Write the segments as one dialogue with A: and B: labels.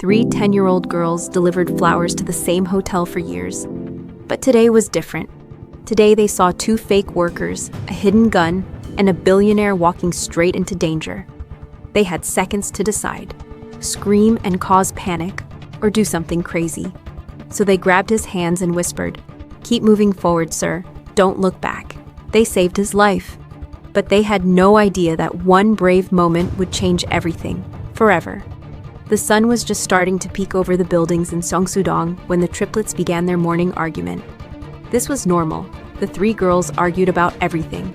A: Three 10-year-old girls delivered flowers to the same hotel for years. But today was different. Today they saw two fake workers, a hidden gun, and a billionaire walking straight into danger. They had seconds to decide: scream and cause panic, or do something crazy. So they grabbed his hands and whispered, "Keep moving forward, sir. Don't look back." They saved his life. But they had no idea that one brave moment would change everything, forever. The sun was just starting to peek over the buildings in Seongsu-dong when the triplets began their morning argument. This was normal. The three girls argued about everything,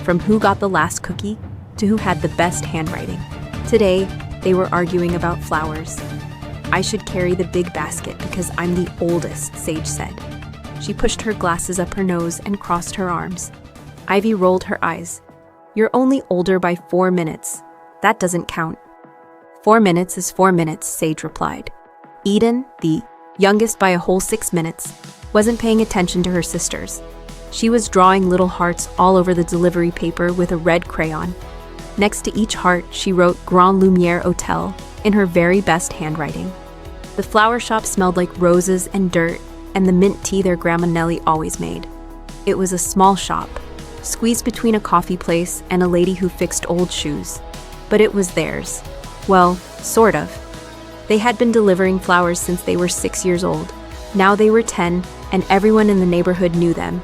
A: from who got the last cookie to who had the best handwriting. Today, they were arguing about flowers. "I should carry the big basket because I'm the oldest," Sage said. She pushed her glasses up her nose and crossed her arms. Ivy rolled her eyes. "You're only older by 4 minutes. That doesn't count." 4 minutes is 4 minutes, Sage replied. Eden, the youngest by a whole 6 minutes, wasn't paying attention to her sisters. She was drawing little hearts all over the delivery paper with a red crayon. Next to each heart, she wrote Grand Lumiere Hotel in her very best handwriting. The flower shop smelled like roses and dirt and the mint tea their Grandma Nellie always made. It was a small shop, squeezed between a coffee place and a lady who fixed old shoes. But it was theirs. Well, sort of. They had been delivering flowers since they were 6 years old. Now they were 10, and everyone in the neighborhood knew them.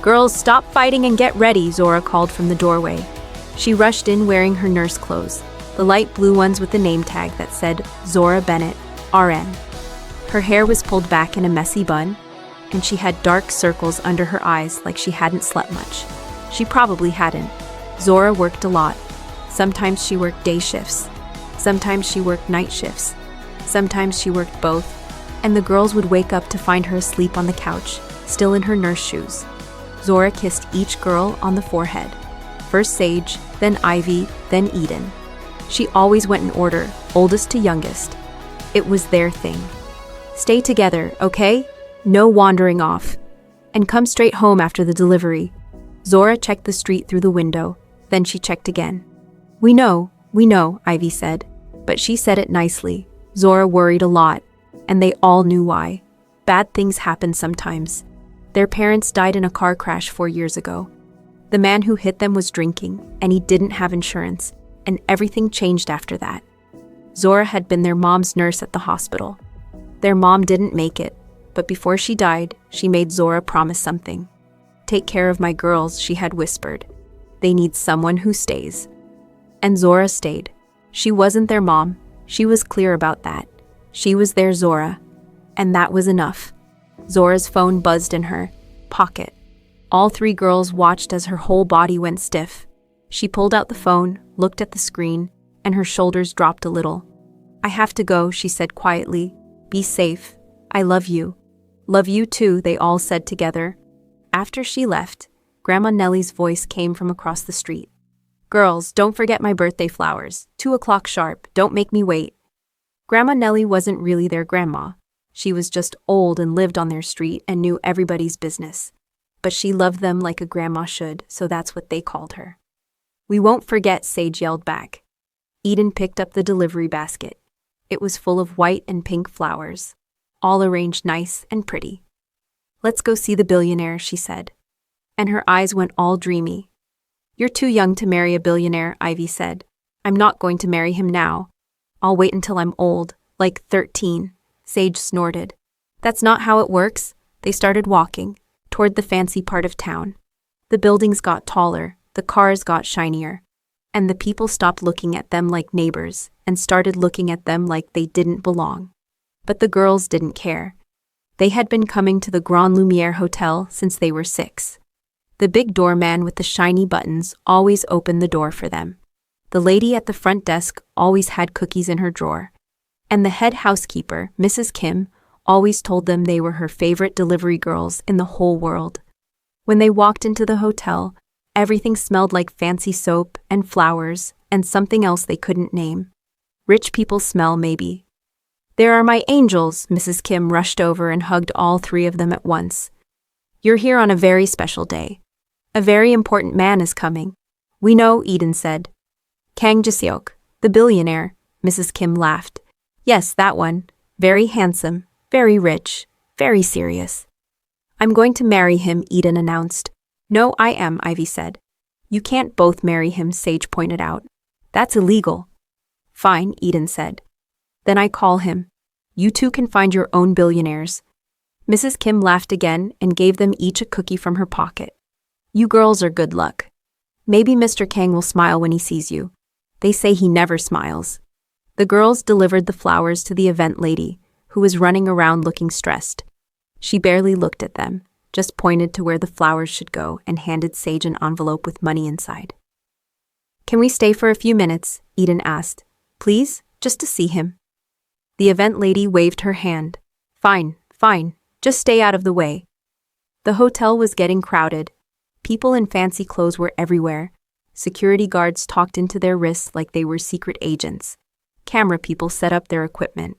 A: "Girls, stop fighting and get ready," Zora called from the doorway. She rushed in wearing her nurse clothes, the light blue ones with the name tag that said Zora Bennett, RN. Her hair was pulled back in a messy bun, and she had dark circles under her eyes like she hadn't slept much. She probably hadn't. Zora worked a lot. Sometimes she worked day shifts. Sometimes she worked night shifts. Sometimes she worked both, and the girls would wake up to find her asleep on the couch, still in her nurse shoes. Zora kissed each girl on the forehead. First Sage, then Ivy, then Eden. She always went in order, oldest to youngest. It was their thing. "Stay together, okay? No wandering off. And come straight home after the delivery." Zora checked the street through the window, then she checked again. We know, Ivy said. But she said it nicely. Zora worried a lot, and they all knew why. Bad things happen sometimes. Their parents died in a car crash 4 years ago. The man who hit them was drinking, and he didn't have insurance, and everything changed after that. Zora had been their mom's nurse at the hospital. Their mom didn't make it, but before she died, she made Zora promise something. "Take care of my girls," she had whispered. "They need someone who stays." And Zora stayed. She wasn't their mom. She was clear about that. She was their Zora. And that was enough. Zora's phone buzzed in her pocket. All three girls watched as her whole body went stiff. She pulled out the phone, looked at the screen, and her shoulders dropped a little. "I have to go," she said quietly. "Be safe. I love you." "Love you too," they all said together. After she left, Grandma Nellie's voice came from across the street. "Girls, don't forget my birthday flowers. 2 o'clock sharp. Don't make me wait." Grandma Nellie wasn't really their grandma. She was just old and lived on their street and knew everybody's business. But she loved them like a grandma should, so that's what they called her. "We won't forget," Sage yelled back. Eden picked up the delivery basket. It was full of white and pink flowers, all arranged nice and pretty. "Let's go see the billionaire," she said. And her eyes went all dreamy. "You're too young to marry a billionaire," Ivy said. "I'm not going to marry him now. I'll wait until I'm old, like 13. Sage snorted. "That's not how it works." They started walking toward the fancy part of town. The buildings got taller, the cars got shinier, and the people stopped looking at them like neighbors and started looking at them like they didn't belong. But the girls didn't care. They had been coming to the Grand Lumiere Hotel since they were 6. The big doorman with the shiny buttons always opened the door for them. The lady at the front desk always had cookies in her drawer. And the head housekeeper, Mrs. Kim, always told them they were her favorite delivery girls in the whole world. When they walked into the hotel, everything smelled like fancy soap and flowers and something else they couldn't name. Rich people smell, maybe. "There are my angels," Mrs. Kim rushed over and hugged all three of them at once. "You're here on a very special day. A very important man is coming." "We know," Eden said. "Kang Ji-seok, the billionaire," Mrs. Kim laughed. Yes, that one. Very handsome, very rich, very serious. I'm going to marry him, Eden announced. No, I am, Ivy said. You can't both marry him, Sage pointed out. That's illegal. Fine, Eden said. Then I call him. You two can find your own billionaires. Mrs. Kim laughed again and gave them each a cookie from her pocket. You girls are good luck. Maybe Mr. Kang will smile when he sees you. They say he never smiles. The girls delivered the flowers to the event lady, who was running around looking stressed. She barely looked at them, just pointed to where the flowers should go and handed Sage an envelope with money inside. Can we stay for a few minutes? Eden asked. Please, just to see him. The event lady waved her hand. Fine, fine, just stay out of the way. The hotel was getting crowded. People in fancy clothes were everywhere. Security guards talked into their wrists like they were secret agents. Camera people set up their equipment.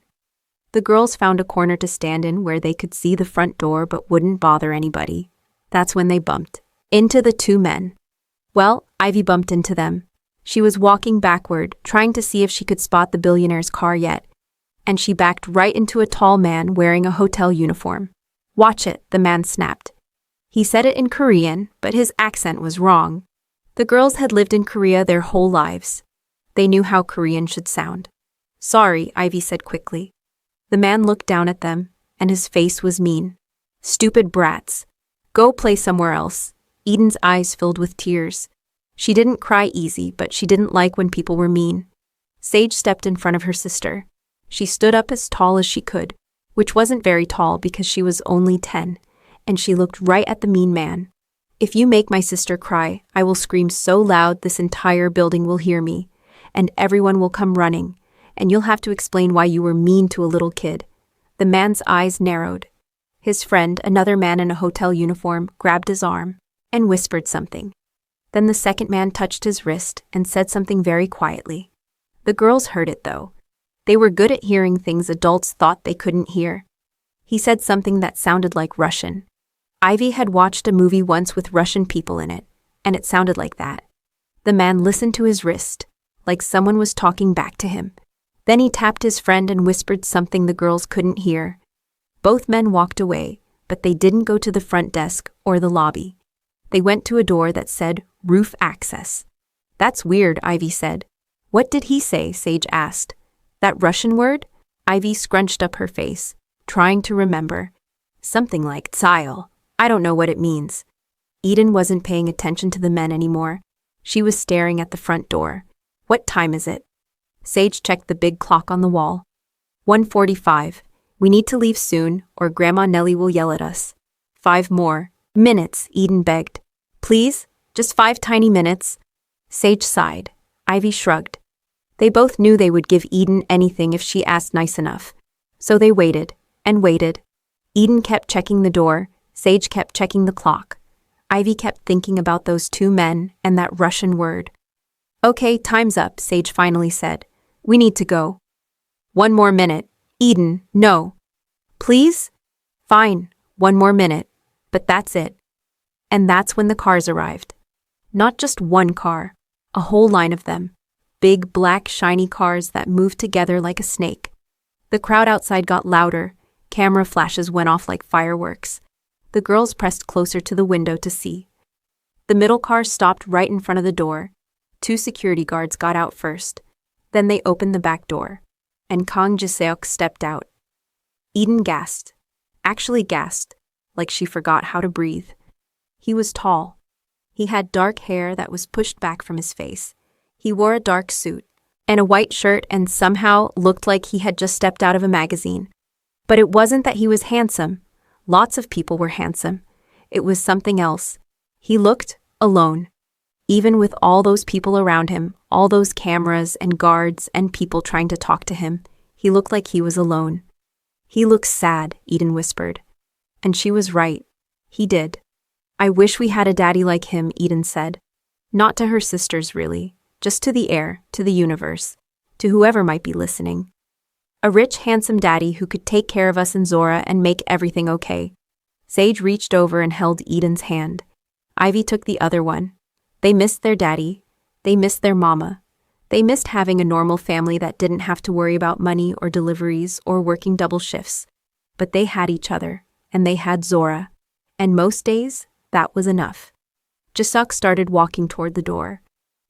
A: The girls found a corner to stand in where they could see the front door but wouldn't bother anybody. That's when they bumped into the two men. Well, Ivy bumped into them. She was walking backward, trying to see if she could spot the billionaire's car yet, and she backed right into a tall man wearing a hotel uniform. Watch it, the man snapped. He said it in Korean, but his accent was wrong. The girls had lived in Korea their whole lives. They knew how Korean should sound. Sorry, Ivy said quickly. The man looked down at them, and his face was mean. Stupid brats. Go play somewhere else. Eden's eyes filled with tears. She didn't cry easy, but she didn't like when people were mean. Sage stepped in front of her sister. She stood up as tall as she could, which wasn't very tall because she was only 10, and she looked right at the mean man. If you make my sister cry, I will scream so loud this entire building will hear me, and everyone will come running, and you'll have to explain why you were mean to a little kid. The man's eyes narrowed. His friend, another man in a hotel uniform, grabbed his arm and whispered something. Then the second man touched his wrist and said something very quietly. The girls heard it, though. They were good at hearing things adults thought they couldn't hear. He said something that sounded like Russian. Ivy had watched a movie once with Russian people in it, and it sounded like that. The man listened to his wrist, like someone was talking back to him. Then he tapped his friend and whispered something the girls couldn't hear. Both men walked away, but they didn't go to the front desk or the lobby. They went to a door that said roof access. That's weird, Ivy said. What did he say? Sage asked. That Russian word? Ivy scrunched up her face, trying to remember. Something like tsile. I don't know what it means. Eden wasn't paying attention to the men anymore. She was staring at the front door. What time is it? Sage checked the big clock on the wall. 1:45. We need to leave soon, or Grandma Nellie will yell at us. 5 more minutes, Eden begged. Please, just 5 tiny minutes. Sage sighed. Ivy shrugged. They both knew they would give Eden anything if she asked nice enough. So they waited, and waited. Eden kept checking the door, Sage kept checking the clock. Ivy kept thinking about those two men and that Russian word. Okay, time's up, Sage finally said. We need to go. 1 more minute. Eden, no. Please? Fine, 1 more minute. But that's it. And that's when the cars arrived. Not just one car, a whole line of them. Big, black, shiny cars that moved together like a snake. The crowd outside got louder. Camera flashes went off like fireworks. The girls pressed closer to the window to see. The middle car stopped right in front of the door. 2 security guards got out first. Then they opened the back door, and Kang Ji-seok stepped out. Eden gasped. Actually gasped, like she forgot how to breathe. He was tall. He had dark hair that was pushed back from his face. He wore a dark suit and a white shirt and somehow looked like he had just stepped out of a magazine. But it wasn't that he was handsome. Lots of people were handsome. It was something else. He looked alone. Even with all those people around him, all those cameras and guards and people trying to talk to him, he looked like he was alone. He looks sad, Eden whispered. And she was right. He did. I wish we had a daddy like him, Eden said. Not to her sisters, really. Just to the air, to the universe, to whoever might be listening. A rich, handsome daddy who could take care of us and Zora and make everything okay. Sage reached over and held Eden's hand. Ivy took the other one. They missed their daddy. They missed their mama. They missed having a normal family that didn't have to worry about money or deliveries or working double shifts. But they had each other, and they had Zora. And most days, that was enough. Jisuk started walking toward the door.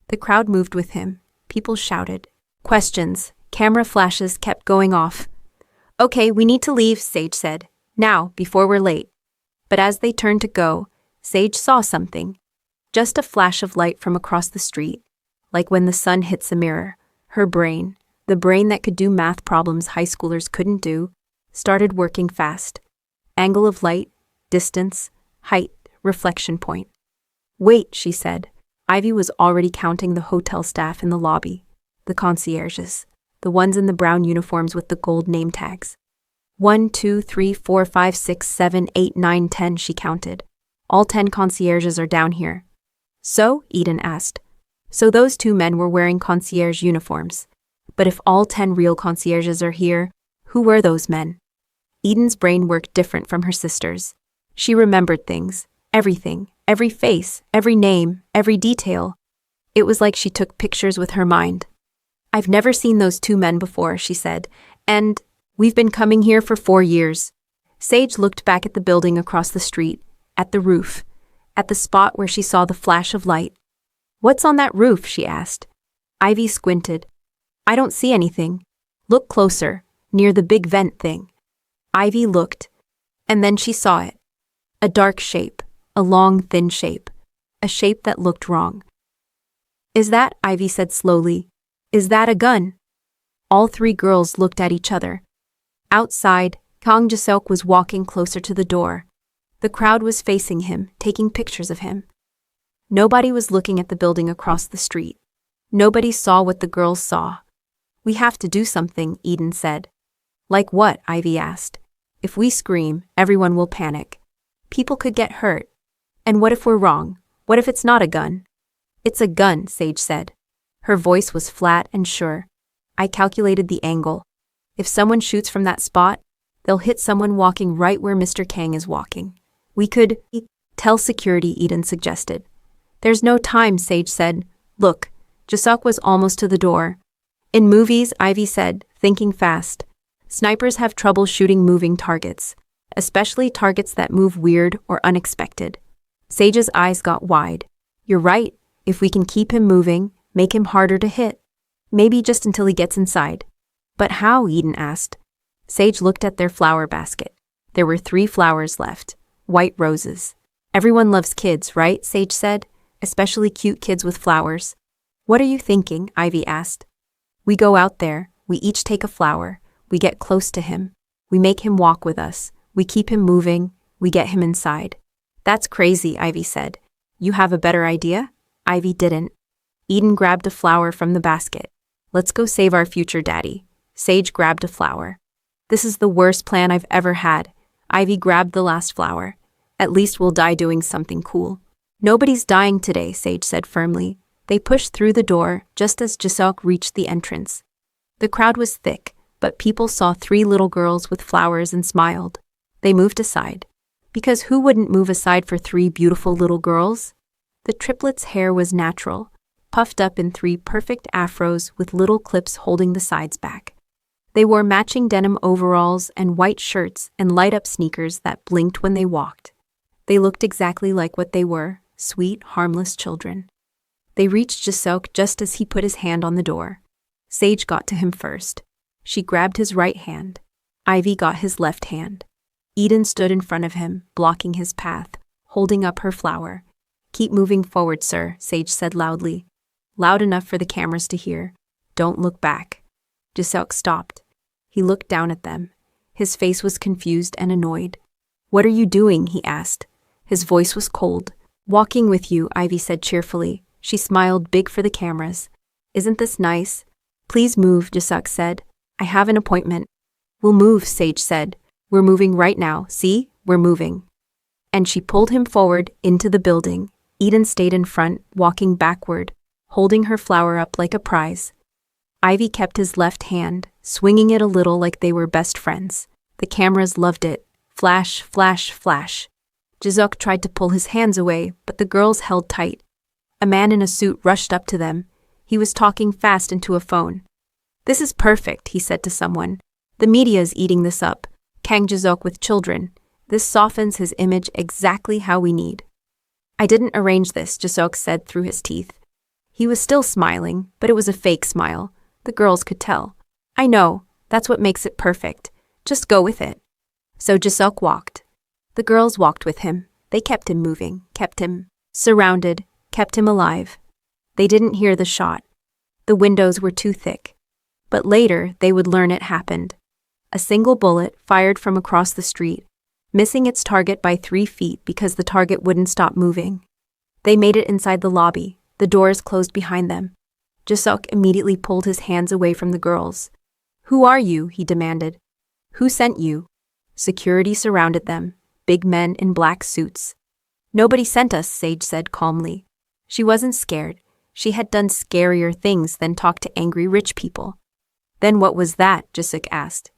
A: The crowd moved with him. People shouted. Questions. Camera flashes kept going off. Okay, we need to leave, Sage said. Now, before we're late. But as they turned to go, Sage saw something. Just a flash of light from across the street. Like when the sun hits a mirror. Her brain, the brain that could do math problems high schoolers couldn't do, started working fast. Angle of light, distance, height, reflection point. Wait, she said. Ivy was already counting the hotel staff in the lobby. The concierges. The ones in the brown uniforms with the gold name tags. 1, 2, 3, 4, 5, 6, 7, 8, 9, 10, she counted. All 10 concierges are down here. So? Eden asked. So those 2 men were wearing concierge uniforms. But if all 10 real concierges are here, who were those men? Eden's brain worked different from her sister's. She remembered things, everything, every face, every name, every detail. It was like she took pictures with her mind. I've never seen those 2 men before, she said, and we've been coming here for 4 years. Sage looked back at the building across the street, at the roof, at the spot where she saw the flash of light. What's on that roof? She asked. Ivy squinted. I don't see anything. Look closer, near the big vent thing. Ivy looked, and then she saw it. A dark shape, a long, thin shape, a shape that looked wrong. Is that, Ivy said slowly, is that a gun? All 3 girls looked at each other. Outside, Kang Jaseok was walking closer to the door. The crowd was facing him, taking pictures of him. Nobody was looking at the building across the street. Nobody saw what the girls saw. We have to do something, Eden said. Like what? Ivy asked. If we scream, everyone will panic. People could get hurt. And what if we're wrong? What if it's not a gun? It's a gun, Sage said. Her voice was flat and sure. I calculated the angle. If someone shoots from that spot, they'll hit someone walking right where Mr. Kang is walking. We could tell security, Eden suggested. There's no time, Sage said. Look, Jaseok was almost to the door. In movies, Ivy said, thinking fast, snipers have trouble shooting moving targets, especially targets that move weird or unexpected. Sage's eyes got wide. You're right. If we can keep him moving, make him harder to hit. Maybe just until he gets inside. But how? Eden asked. Sage looked at their flower basket. There were 3 flowers left. White roses. Everyone loves kids, right? Sage said. Especially cute kids with flowers. What are you thinking? Ivy asked. We go out there. We each take a flower. We get close to him. We make him walk with us. We keep him moving. We get him inside. That's crazy, Ivy said. You have a better idea? Ivy didn't. Eden grabbed a flower from the basket. Let's go save our future daddy. Sage grabbed a flower. This is the worst plan I've ever had. Ivy grabbed the last flower. At least we'll die doing something cool. Nobody's dying today, Sage said firmly. They pushed through the door just as Jaseok reached the entrance. The crowd was thick, but people saw 3 little girls with flowers and smiled. They moved aside. Because who wouldn't move aside for 3 beautiful little girls? The triplets' hair was natural, puffed up in 3 perfect afros with little clips holding the sides back. They wore matching denim overalls and white shirts and light-up sneakers that blinked when they walked. They looked exactly like what they were, sweet, harmless children. They reached Jaseok just as he put his hand on the door. Sage got to him first. She grabbed his right hand. Ivy got his left hand. Eden stood in front of him, blocking his path, holding up her flower. Keep moving forward, sir, Sage said loudly. Loud enough for the cameras to hear. Don't look back. Jaseok stopped. He looked down at them. His face was confused and annoyed. What are you doing? He asked. His voice was cold. Walking with you, Ivy said cheerfully. She smiled big for the cameras. Isn't this nice? Please move, Jaseok said. I have an appointment. We'll move, Sage said. We're moving right now. See? We're moving. And she pulled him forward into the building. Eden stayed in front, walking backward, holding her flower up like a prize. Ivy kept his left hand, swinging it a little like they were best friends. The cameras loved it. Flash, flash, flash. Jaseok tried to pull his hands away, but the girls held tight. A man in a suit rushed up to them. He was talking fast into a phone. "This is perfect," he said to someone. "The media is eating this up. Kang Jisok with children. This softens his image exactly how we need." "I didn't arrange this," Jisok said through his teeth. He was still smiling, but it was a fake smile. The girls could tell. "I know, that's what makes it perfect. Just go with it." So Jisok walked. The girls walked with him. They kept him moving, kept him surrounded, kept him alive. They didn't hear the shot. The windows were too thick. But later, they would learn it happened. A single bullet fired from across the street, missing its target by 3 feet because the target wouldn't stop moving. They made it inside the lobby. The doors closed behind them. Jisok immediately pulled his hands away from the girls. "Who are you?" he demanded. "Who sent you?" Security surrounded them, big men in black suits. "Nobody sent us," Sage said calmly. She wasn't scared. She had done scarier things than talk to angry rich people. "Then what was that?" Jisuk asked.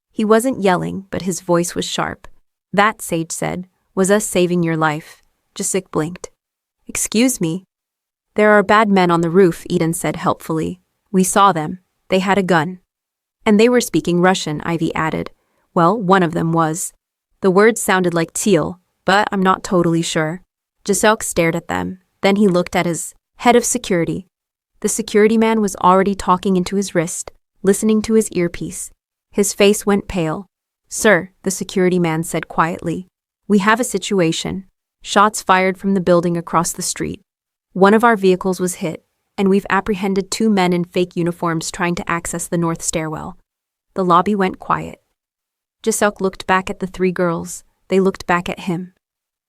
A: He wasn't yelling, but his voice was sharp. "That," Sage said, "was us saving your life." Jisuk blinked. "Excuse me?" "There are bad men on the roof," Eden said helpfully. "We saw them. They had a gun." "And they were speaking Russian," Ivy added. "Well, one of them was." The words sounded like teal, but I'm not totally sure. Jisuk stared at them. Then he looked at his head of security. The security man was already talking into his wrist, listening to his earpiece. His face went pale. "Sir," the security man said quietly, "we have a situation. Shots fired from the building across the street. One of our vehicles was hit, and we've apprehended 2 men in fake uniforms trying to access the north stairwell." The lobby went quiet. Jisuk looked back at the 3 girls. They looked back at him.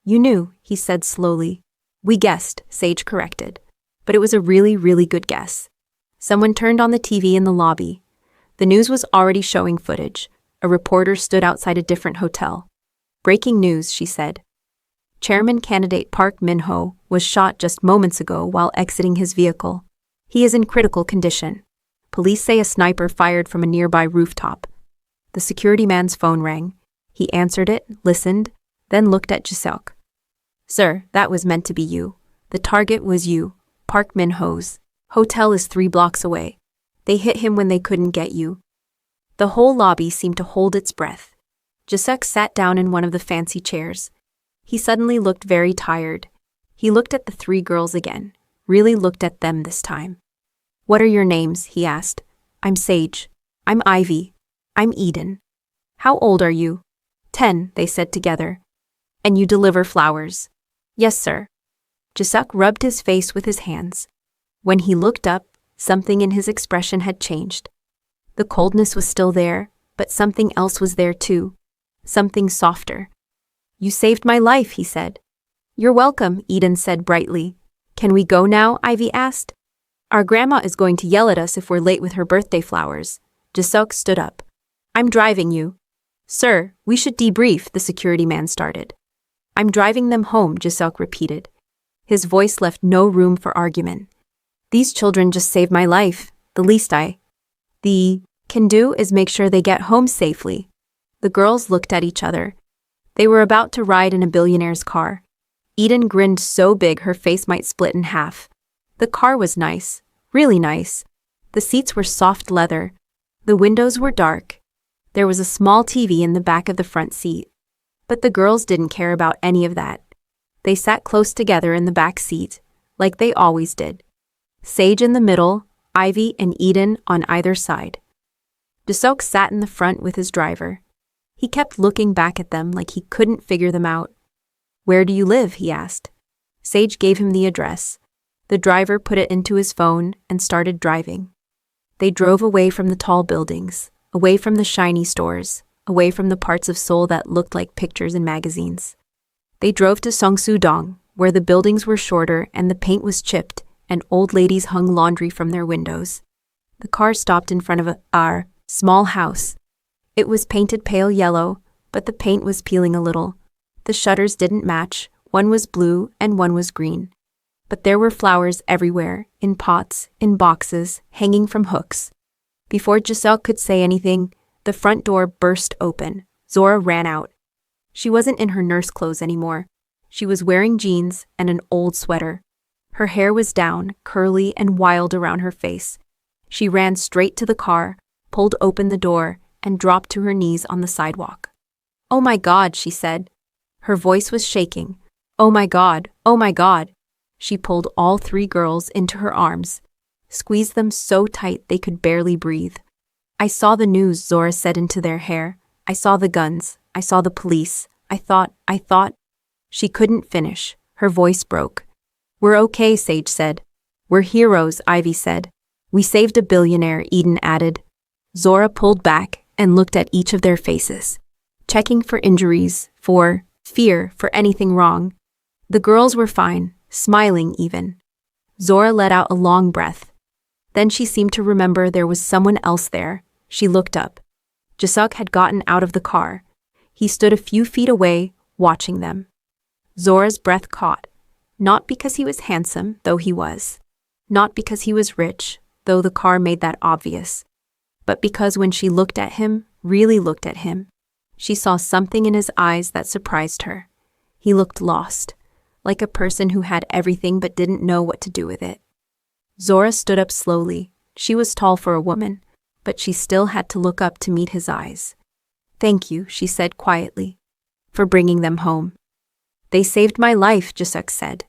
A: "You knew," he said slowly. "We guessed," Sage corrected. "But it was a really, really good guess." Someone turned on the TV in the lobby. The news was already showing footage. A reporter stood outside a different hotel. "Breaking news," she said. Chairman candidate Park Min-ho was shot just moments ago while exiting his vehicle. He is in critical condition. Police say a sniper fired from a nearby rooftop. The security man's phone rang. He answered it, listened, then looked at Jisuk. "Sir, that was meant to be you. The target was you. Park Min-ho's hotel is 3 blocks away. They hit him when they couldn't get you." The whole lobby seemed to hold its breath. Jisuk sat down in one of the fancy chairs. He suddenly looked very tired. He looked at the 3 girls again, really looked at them this time. "What are your names?" he asked. "I'm Sage. I'm Ivy. I'm Eden." "How old are you?" 10, they said together. "And you deliver flowers?" "Yes, sir." Jisuk rubbed his face with his hands. When he looked up, something in his expression had changed. The coldness was still there, but something else was there too. Something softer. "You saved my life," he said. "You're welcome," Eden said brightly. "Can we go now?" Ivy asked. "Our grandma is going to yell at us if we're late with her birthday flowers." Jisuk stood up. "I'm driving you." "Sir, we should debrief," the security man started. "I'm driving them home," Jisuk repeated. His voice left no room for argument. "These children just saved my life. The least I can do is make sure they get home safely." The girls looked at each other. They were about to ride in a billionaire's car. Eden grinned so big her face might split in half. The car was nice, really nice. The seats were soft leather. The windows were dark. There was a small TV in the back of the front seat. But the girls didn't care about any of that. They sat close together in the back seat, like they always did. Sage in the middle, Ivy and Eden on either side. Jisuk sat in the front with his driver. He kept looking back at them like he couldn't figure them out. "Where do you live?" he asked. Sage gave him the address. The driver put it into his phone and started driving. They drove away from the tall buildings, away from the shiny stores, away from the parts of Seoul that looked like pictures in magazines. They drove to Seongsu-dong, where the buildings were shorter and the paint was chipped and old ladies hung laundry from their windows. The car stopped in front of a small house. It was painted pale yellow, but the paint was peeling a little. The shutters didn't match. One was blue and one was green. But there were flowers everywhere, in pots, in boxes, hanging from hooks. Before Jisuk could say anything, the front door burst open. Zora ran out. She wasn't in her nurse clothes anymore. She was wearing jeans and an old sweater. Her hair was down, curly and wild around her face. She ran straight to the car, pulled open the door, and dropped to her knees on the sidewalk. "Oh my God," she said. Her voice was shaking. "Oh my God, oh my God." She pulled all three girls into her arms, squeezed them so tight they could barely breathe. "I saw the news," Zora said into their hair. "I saw the guns. I saw the police. I thought. She couldn't finish. Her voice broke. "We're okay," Sage said. "We're heroes," Ivy said. "We saved a billionaire," Eden added. Zora pulled back and looked at each of their faces, checking for injuries, for fear, for anything wrong. The girls were fine, smiling even. Zora let out a long breath. Then she seemed to remember there was someone else there. She looked up. Jisuk had gotten out of the car. He stood a few feet away, watching them. Zora's breath caught, not because he was handsome, though he was, not because he was rich, though the car made that obvious, but because when she looked at him, really looked at him, she saw something in his eyes that surprised her. He looked lost, like a person who had everything but didn't know what to do with it. Zora stood up slowly. She was tall for a woman, but she still had to look up to meet his eyes. "Thank you," she said quietly, "for bringing them home." "They saved my life," Jisuk said.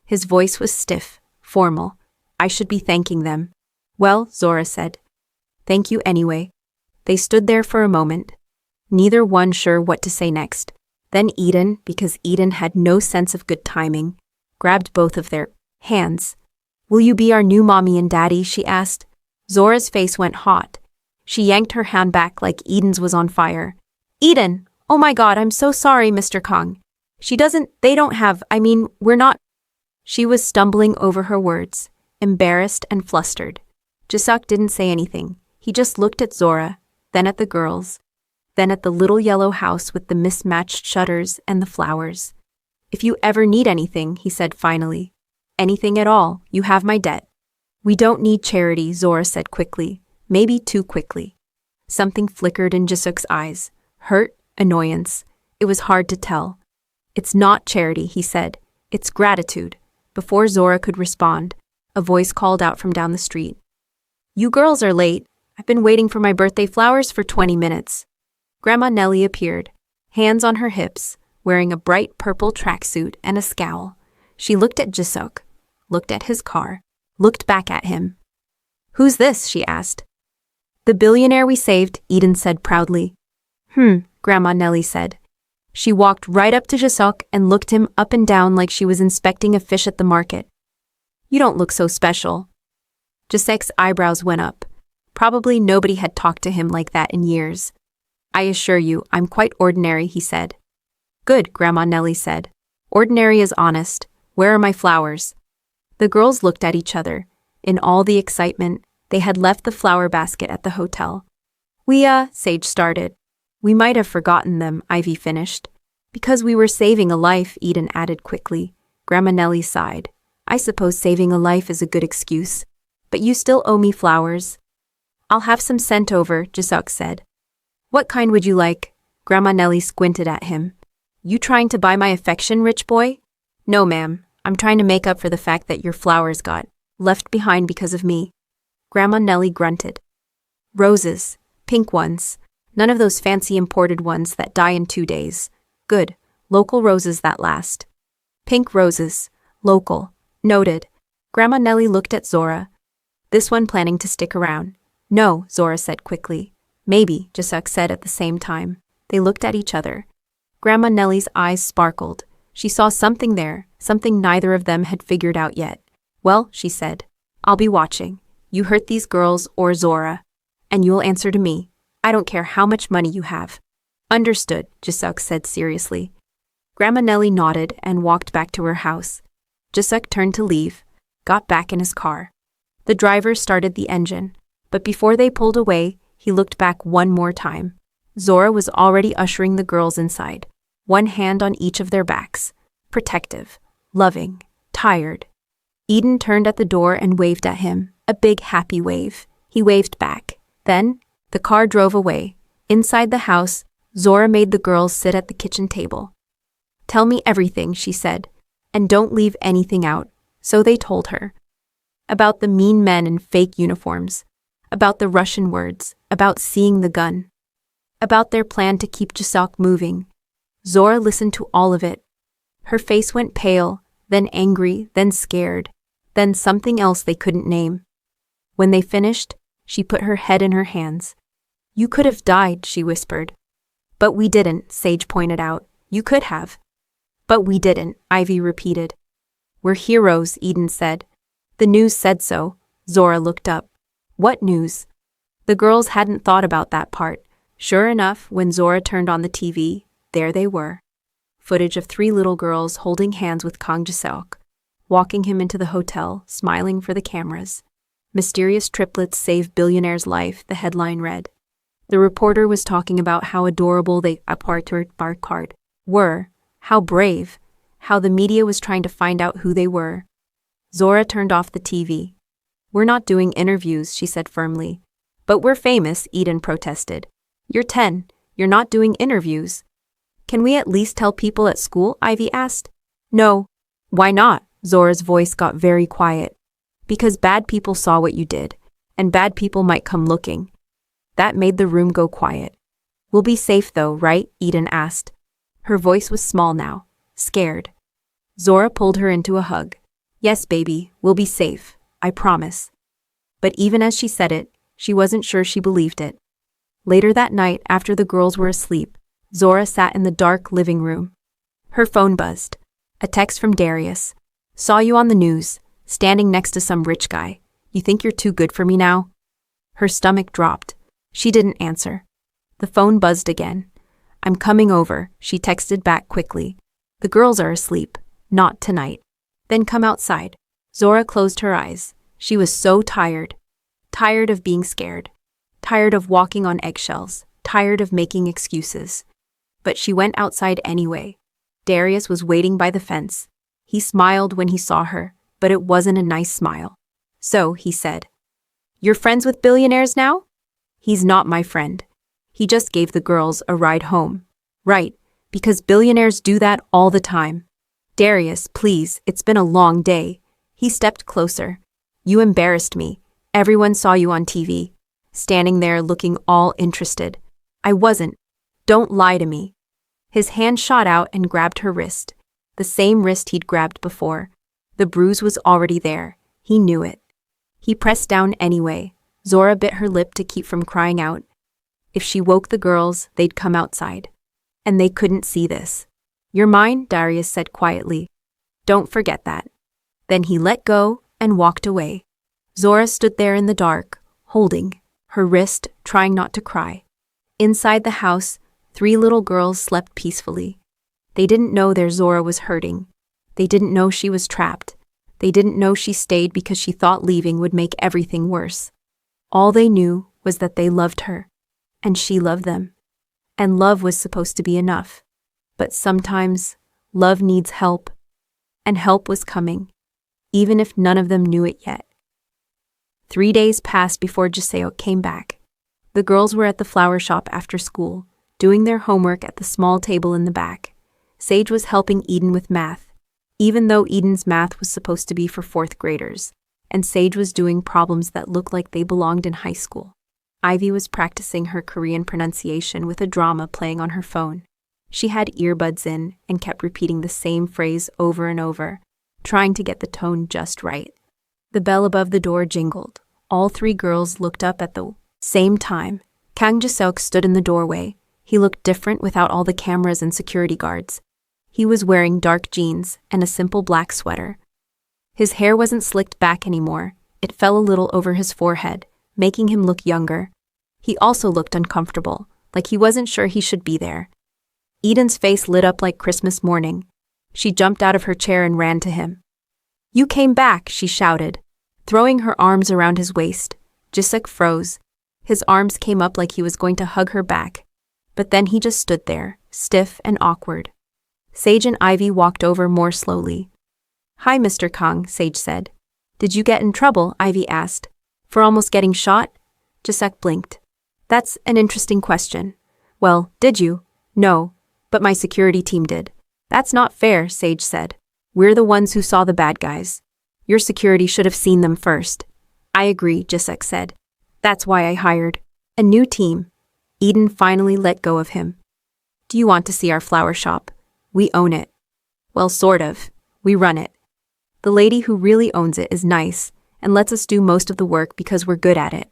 A: His voice was stiff, formal. "I should be thanking them." "Well," Zora said. "Thank you anyway." They stood there for a moment, neither one sure what to say next. Then Eden, because Eden had no sense of good timing, grabbed both of their hands. "Will you be our new mommy and daddy?" she asked. Zora's face went hot. She yanked her hand back like Eden's was on fire. "Eden! Oh my God, I'm so sorry, Mr. Kong. We're not." She was stumbling over her words, embarrassed and flustered. Jisuk didn't say anything. He just looked at Zora, then at the girls, then at the little yellow house with the mismatched shutters and the flowers. "If you ever need anything," he said finally, "anything at all, you have my debt." "We don't need charity," Zora said quickly, maybe too quickly. Something flickered in Jisuk's eyes. Hurt, annoyance. It was hard to tell. "It's not charity," he said. "It's gratitude." Before Zora could respond, a voice called out from down the street. "You girls are late. I've been waiting for my birthday flowers for 20 minutes. Grandma Nellie appeared, hands on her hips, wearing a bright purple tracksuit and a scowl. She looked at Jisuk, looked at his car, looked back at him. "Who's this?" she asked. "The billionaire we saved," Eden said proudly. Grandma Nellie said. She walked right up to Jisuk and looked him up and down like she was inspecting a fish at the market. "You don't look so special." Jisuk's eyebrows went up. Probably nobody had talked to him like that in years. "I assure you, I'm quite ordinary," he said. "Good," Grandma Nellie said. "Ordinary is honest. Where are my flowers?" The girls looked at each other. In all the excitement, they had left the flower basket at the hotel. Sage started. "We might have forgotten them," Ivy finished. "Because we were saving a life," Eden added quickly. Grandma Nellie sighed. "I suppose saving a life is a good excuse. But you still owe me flowers." "I'll have some sent over," Jisuk said. "What kind would you like?" Grandma Nellie squinted at him. "You trying to buy my affection, rich boy?" "No, ma'am. I'm trying to make up for the fact that your flowers got left behind because of me." Grandma Nellie grunted. "Roses. Pink ones. None of those fancy imported ones that die in 2 days. Good. Local roses that last." "Pink roses. Local. Noted." Grandma Nellie looked at Zora. "This one planning to stick around?" "No," Zora said quickly. "Maybe," Jisuk said at the same time. They looked at each other. Grandma Nellie's eyes sparkled. She saw something there, something neither of them had figured out yet. "Well," she said, "I'll be watching. You hurt these girls or Zora, and you'll answer to me. I don't care how much money you have." "Understood," Jisuk said seriously. Grandma Nellie nodded and walked back to her house. Jisuk turned to leave, got back in his car. The driver started the engine, but before they pulled away, he looked back one more time. Zora was already ushering the girls inside, one hand on each of their backs, protective, loving, tired. Eden turned at the door and waved at him, a big happy wave. He waved back. Then, the car drove away. Inside the house, Zora made the girls sit at the kitchen table. "Tell me everything," she said, "and don't leave anything out. So they told her. About the mean men in fake uniforms. About the Russian words. About seeing the gun. About their plan to keep Jisok moving. Zora listened to all of it. Her face went pale, then angry, then scared, then something else they couldn't name. When they finished, she put her head in her hands. You could have died, she whispered. But we didn't, Sage pointed out. You could have. But we didn't, Ivy repeated. We're heroes, Eden said. The news said so. Zora looked up. What news? The girls hadn't thought about that part. Sure enough, when Zora turned on the TV, there they were. Footage of 3 little girls holding hands with Kang Jaseok, walking him into the hotel, smiling for the cameras. Mysterious triplets save billionaire's life, the headline read. The reporter was talking about how adorable they were, how brave, how the media was trying to find out who they were. Zora turned off the TV. We're not doing interviews, she said firmly. But we're famous, Eden protested. You're 10. You're not doing interviews. Can we at least tell people at school? Ivy asked. No. Why not? Zora's voice got very quiet. Because bad people saw what you did, and bad people might come looking. That made the room go quiet. We'll be safe though, right? Eden asked. Her voice was small now, scared. Zora pulled her into a hug. Yes, baby, we'll be safe, I promise. But even as she said it, she wasn't sure she believed it. Later that night, after the girls were asleep, Zora sat in the dark living room. Her phone buzzed. A text from Darius. Saw you on the news, standing next to some rich guy. You think you're too good for me now? Her stomach dropped. She didn't answer. The phone buzzed again. I'm coming over, she texted back quickly. The girls are asleep. Not tonight. Then come outside. Zora closed her eyes. She was so tired. Tired of being scared. Tired of walking on eggshells. Tired of making excuses. But she went outside anyway. Darius was waiting by the fence. He smiled when he saw her, but it wasn't a nice smile. So, he said, You're friends with billionaires now? He's not my friend. He just gave the girls a ride home. Right, because billionaires do that all the time. Darius, please, it's been a long day. He stepped closer. You embarrassed me. Everyone saw you on TV, standing there looking all interested. I wasn't. Don't lie to me. His hand shot out and grabbed her wrist, the same wrist he'd grabbed before. The bruise was already there. He knew it. He pressed down anyway. Zora bit her lip to keep from crying out. If she woke the girls, they'd come outside. And they couldn't see this. You're mine, Darius said quietly. Don't forget that. Then he let go and walked away. Zora stood there in the dark, holding her wrist, trying not to cry. Inside the house, 3 little girls slept peacefully. They didn't know their Zora was hurting. They didn't know she was trapped. They didn't know she stayed because she thought leaving would make everything worse. All they knew was that they loved her, and she loved them. And love was supposed to be enough. But sometimes, love needs help. And help was coming, even if none of them knew it yet. 3 days passed before Jaseok came back. The girls were at the flower shop after school, doing their homework at the small table in the back. Sage was helping Eden with math, even though Eden's math was supposed to be for 4th graders, and Sage was doing problems that looked like they belonged in high school. Ivy was practicing her Korean pronunciation with a drama playing on her phone. She had earbuds in and kept repeating the same phrase over and over, trying to get the tone just right. The bell above the door jingled. All 3 girls looked up at the same time. Kang Jaseok stood in the doorway. He looked different without all the cameras and security guards. He was wearing dark jeans and a simple black sweater. His hair wasn't slicked back anymore. It fell a little over his forehead, making him look younger. He also looked uncomfortable, like he wasn't sure he should be there. Eden's face lit up like Christmas morning. She jumped out of her chair and ran to him. You came back, she shouted, throwing her arms around his waist. Jaseok froze. His arms came up like he was going to hug her back. But then he just stood there, stiff and awkward. Sage and Ivy walked over more slowly. Hi, Mr. Kang, Sage said. Did you get in trouble? Ivy asked. For almost getting shot? Jaseok blinked. That's an interesting question. Well, did you? No, but my security team did. That's not fair, Sage said. We're the ones who saw the bad guys. Your security should have seen them first. I agree, Jisuk said. That's why I hired a new team. Eden finally let go of him. Do you want to see our flower shop? We own it. Well, sort of. We run it. The lady who really owns it is nice and lets us do most of the work because we're good at it.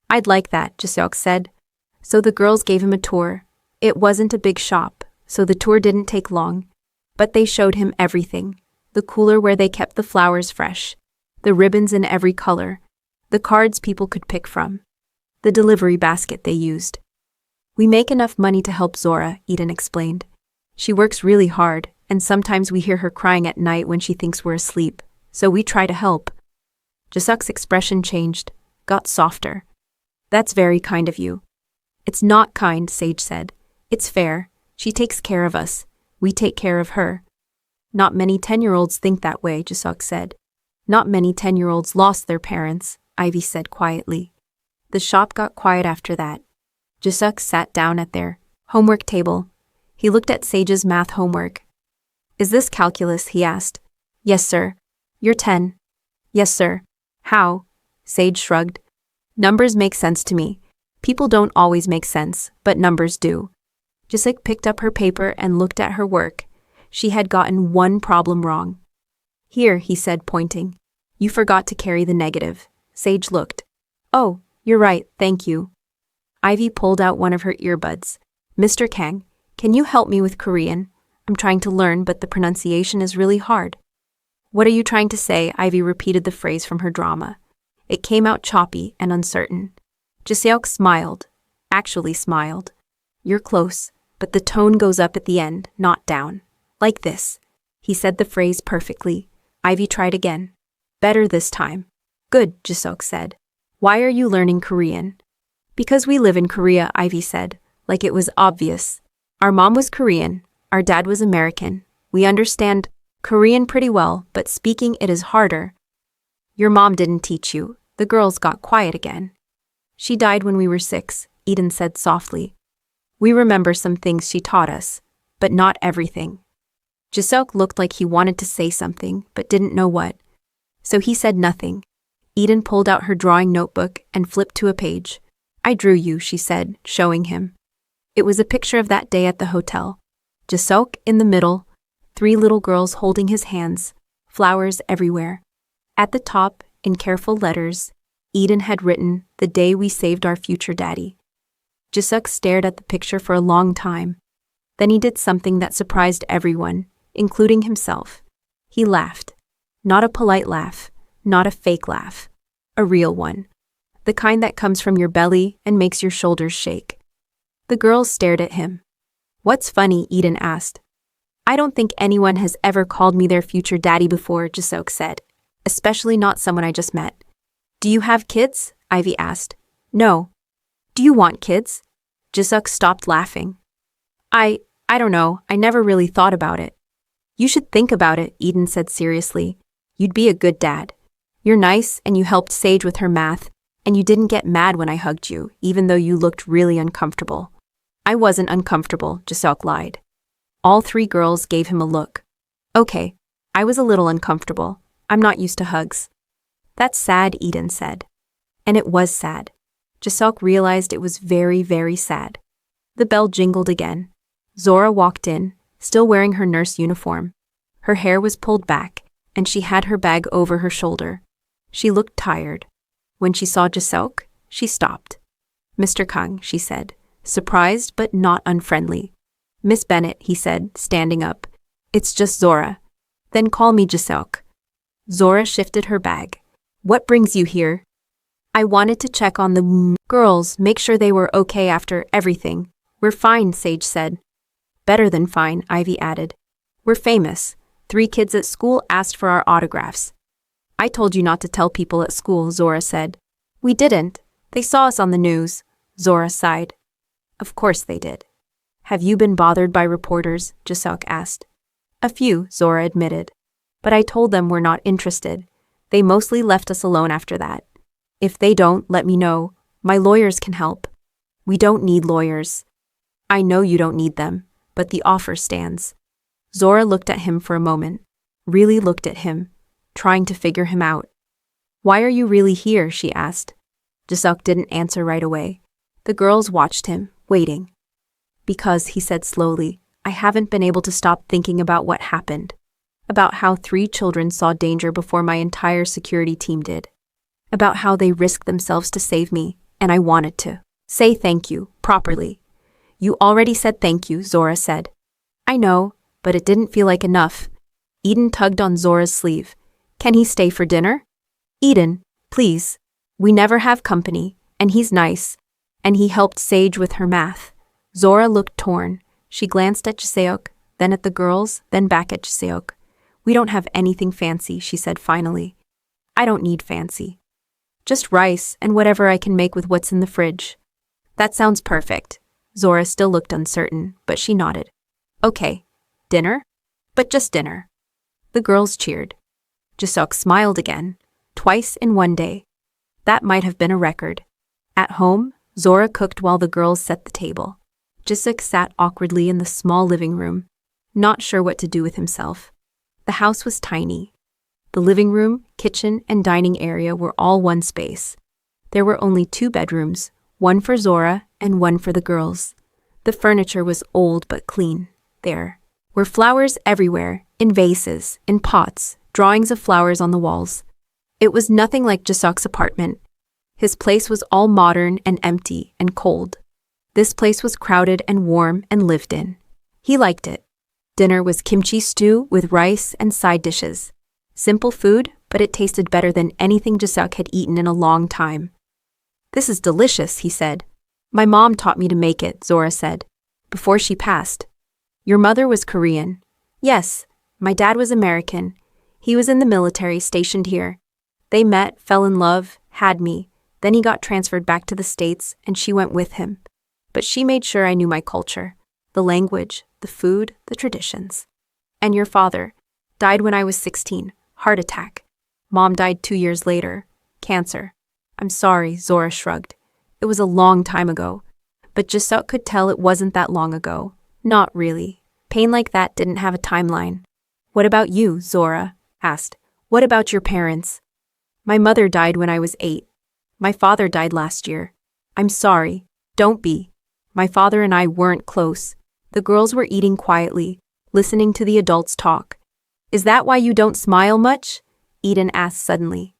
A: I'd like that, Jisuk said. So the girls gave him a tour. It wasn't a big shop, so the tour didn't take long. But they showed him everything. The cooler where they kept the flowers fresh. The ribbons in every color. The cards people could pick from. The delivery basket they used. We make enough money to help Zora, Eden explained. She works really hard, and sometimes we hear her crying at night when she thinks we're asleep, so we try to help. Jisuk's expression changed, got softer. That's very kind of you. It's not kind, Sage said. It's fair. She takes care of us. We take care of her. Not many 10-year-olds think that way, Jisuk said. Not many 10-year-olds lost their parents, Ivy said quietly. The shop got quiet after that. Jisuk sat down at their homework table. He looked at Sage's math homework. Is this calculus? He asked. Yes, sir. You're 10. Yes, sir. How? Sage shrugged. Numbers make sense to me. People don't always make sense, but numbers do. Jisuk picked up her paper and looked at her work. She had gotten one problem wrong. Here, he said, pointing. You forgot to carry the negative. Sage looked. Oh, you're right, thank you. Ivy pulled out one of her earbuds. Mr. Kang, can you help me with Korean? I'm trying to learn, but the pronunciation is really hard. What are you trying to say? Ivy repeated the phrase from her drama. It came out choppy and uncertain. Jiseok smiled. Actually smiled. You're close, but the tone goes up at the end, not down. Like this. He said the phrase perfectly. Ivy tried again. Better this time. Good, Jiseok said. Why are you learning Korean? Because we live in Korea, Ivy said, like it was obvious. Our mom was Korean. Our dad was American. We understand Korean pretty well, but speaking it is harder. Your mom didn't teach you. The girls got quiet again. She died when we were 6, Eden said softly. We remember some things she taught us, but not everything. Jiseok looked like he wanted to say something, but didn't know what. So he said nothing. Eden pulled out her drawing notebook and flipped to a page. I drew you, she said, showing him. It was a picture of that day at the hotel. Jiseok in the middle, 3 little girls holding his hands, flowers everywhere. At the top, in careful letters, Eden had written, the day we saved our future daddy. Jiseok stared at the picture for a long time. Then he did something that surprised everyone, including himself. He laughed. Not a polite laugh, not a fake laugh. A real one. The kind that comes from your belly and makes your shoulders shake. The girls stared at him. What's funny? Eden asked. I don't think anyone has ever called me their future daddy before, Jiseok said. Especially not someone I just met. Do you have kids? Ivy asked. No. Do you want kids? Jiseok stopped laughing. I don't know, I never really thought about it. You should think about it, Eden said seriously. You'd be a good dad. You're nice and you helped Sage with her math, and you didn't get mad when I hugged you, even though you looked really uncomfortable. I wasn't uncomfortable, Jiseok lied. All 3 girls gave him a look. Okay, I was a little uncomfortable. I'm not used to hugs. That's sad, Eden said. And it was sad. Jiseok realized it was very, very sad. The bell jingled again. Zora walked in, still wearing her nurse uniform. Her hair was pulled back, and she had her bag over her shoulder. She looked tired. When she saw Jiseok, she stopped. Mr. Kang, she said, surprised but not unfriendly. Miss Bennett, he said, standing up. It's just Zora. Then call me Jiseok. Zora shifted her bag. What brings you here? I wanted to check on the girls, make sure they were okay after everything. We're fine, Sage said. Better than fine, Ivy added. We're famous. 3 kids at school asked for our autographs. I told you not to tell people at school, Zora said. We didn't. They saw us on the news. Zora sighed. Of course they did. Have you been bothered by reporters? Jiseok asked. A few, Zora admitted. But I told them we're not interested. They mostly left us alone after that. If they don't, let me know. My lawyers can help. We don't need lawyers. I know you don't need them, but the offer stands. Zora looked at him for a moment. Really looked at him. trying to figure him out. "Why are you really here?" she asked. Jisuk didn't answer right away. The girls watched him, waiting. "Because," he said slowly, "I haven't been able to stop thinking about what happened. About how 3 children saw danger before my entire security team did. About how they risked themselves to save me, and I wanted to say thank you, properly." "You already said thank you," Zora said. "I know, but it didn't feel like enough." Eden tugged on Zora's sleeve. "Can he stay for dinner?" "Eden, please. We never have company, and he's nice." And he helped Sage with her math. Zora looked torn. She glanced at Jiseok, then at the girls, then back at Jiseok. "We don't have anything fancy," she said finally. "I don't need fancy. Just rice and whatever I can make with what's in the fridge." "That sounds perfect." Zora still looked uncertain, but she nodded. "Okay. Dinner? But just dinner." The girls cheered. Jiseok smiled again, twice in one day. That might have been a record. At home, Zora cooked while the girls set the table. Jiseok sat awkwardly in the small living room, not sure what to do with himself. The house was tiny. The living room, kitchen, and dining area were all one space. There were only 2 bedrooms, one for Zora and one for the girls. The furniture was old but clean. There were flowers everywhere, in vases, in pots, drawings of flowers on the walls. It was nothing like Jiseok's apartment. His place was all modern and empty and cold. This place was crowded and warm and lived in. He liked it. Dinner was kimchi stew with rice and side dishes. Simple food, but it tasted better than anything Jiseok had eaten in a long time. "This is delicious," he said. "My mom taught me to make it," Zora said, before she passed. "Your mother was Korean?" "Yes. My dad was American. He was in the military stationed here. They met, fell in love, had me. Then he got transferred back to the States, and she went with him. But she made sure I knew my culture, the language, the food, the traditions." "And your father died when I was 16, heart attack. Mom died 2 years later, cancer." "I'm sorry," Zora shrugged. "It was a long time ago." But Jiseok could tell it wasn't that long ago. Not really. Pain like that didn't have a timeline. "What about you?" Zora asked. "What about your parents?" "My mother died when I was 8. My father died last year." "I'm sorry. Don't be. My father and I weren't close." The girls were eating quietly, listening to the adults talk. "Is that why you don't smile much?" Eden asked suddenly.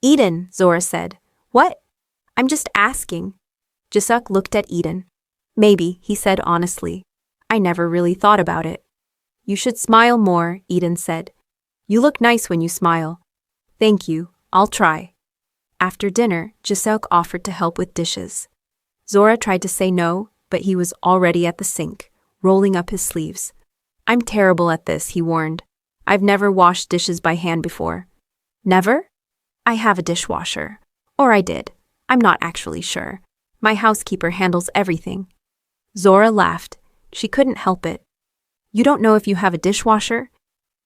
A: "Eden," Zora said. "What?" "I'm just asking." Jiseok looked at Eden. "Maybe," he said honestly. "I never really thought about it." "You should smile more," Eden said. "You look nice when you smile." "Thank you. I'll try." After dinner, Jiseok offered to help with dishes. Zora tried to say no, but he was already at the sink, rolling up his sleeves. "I'm terrible at this," he warned. "I've never washed dishes by hand before." "Never?" "I have a dishwasher. Or I did. I'm not actually sure. My housekeeper handles everything." Zora laughed. She couldn't help it. "You don't know if you have a dishwasher?"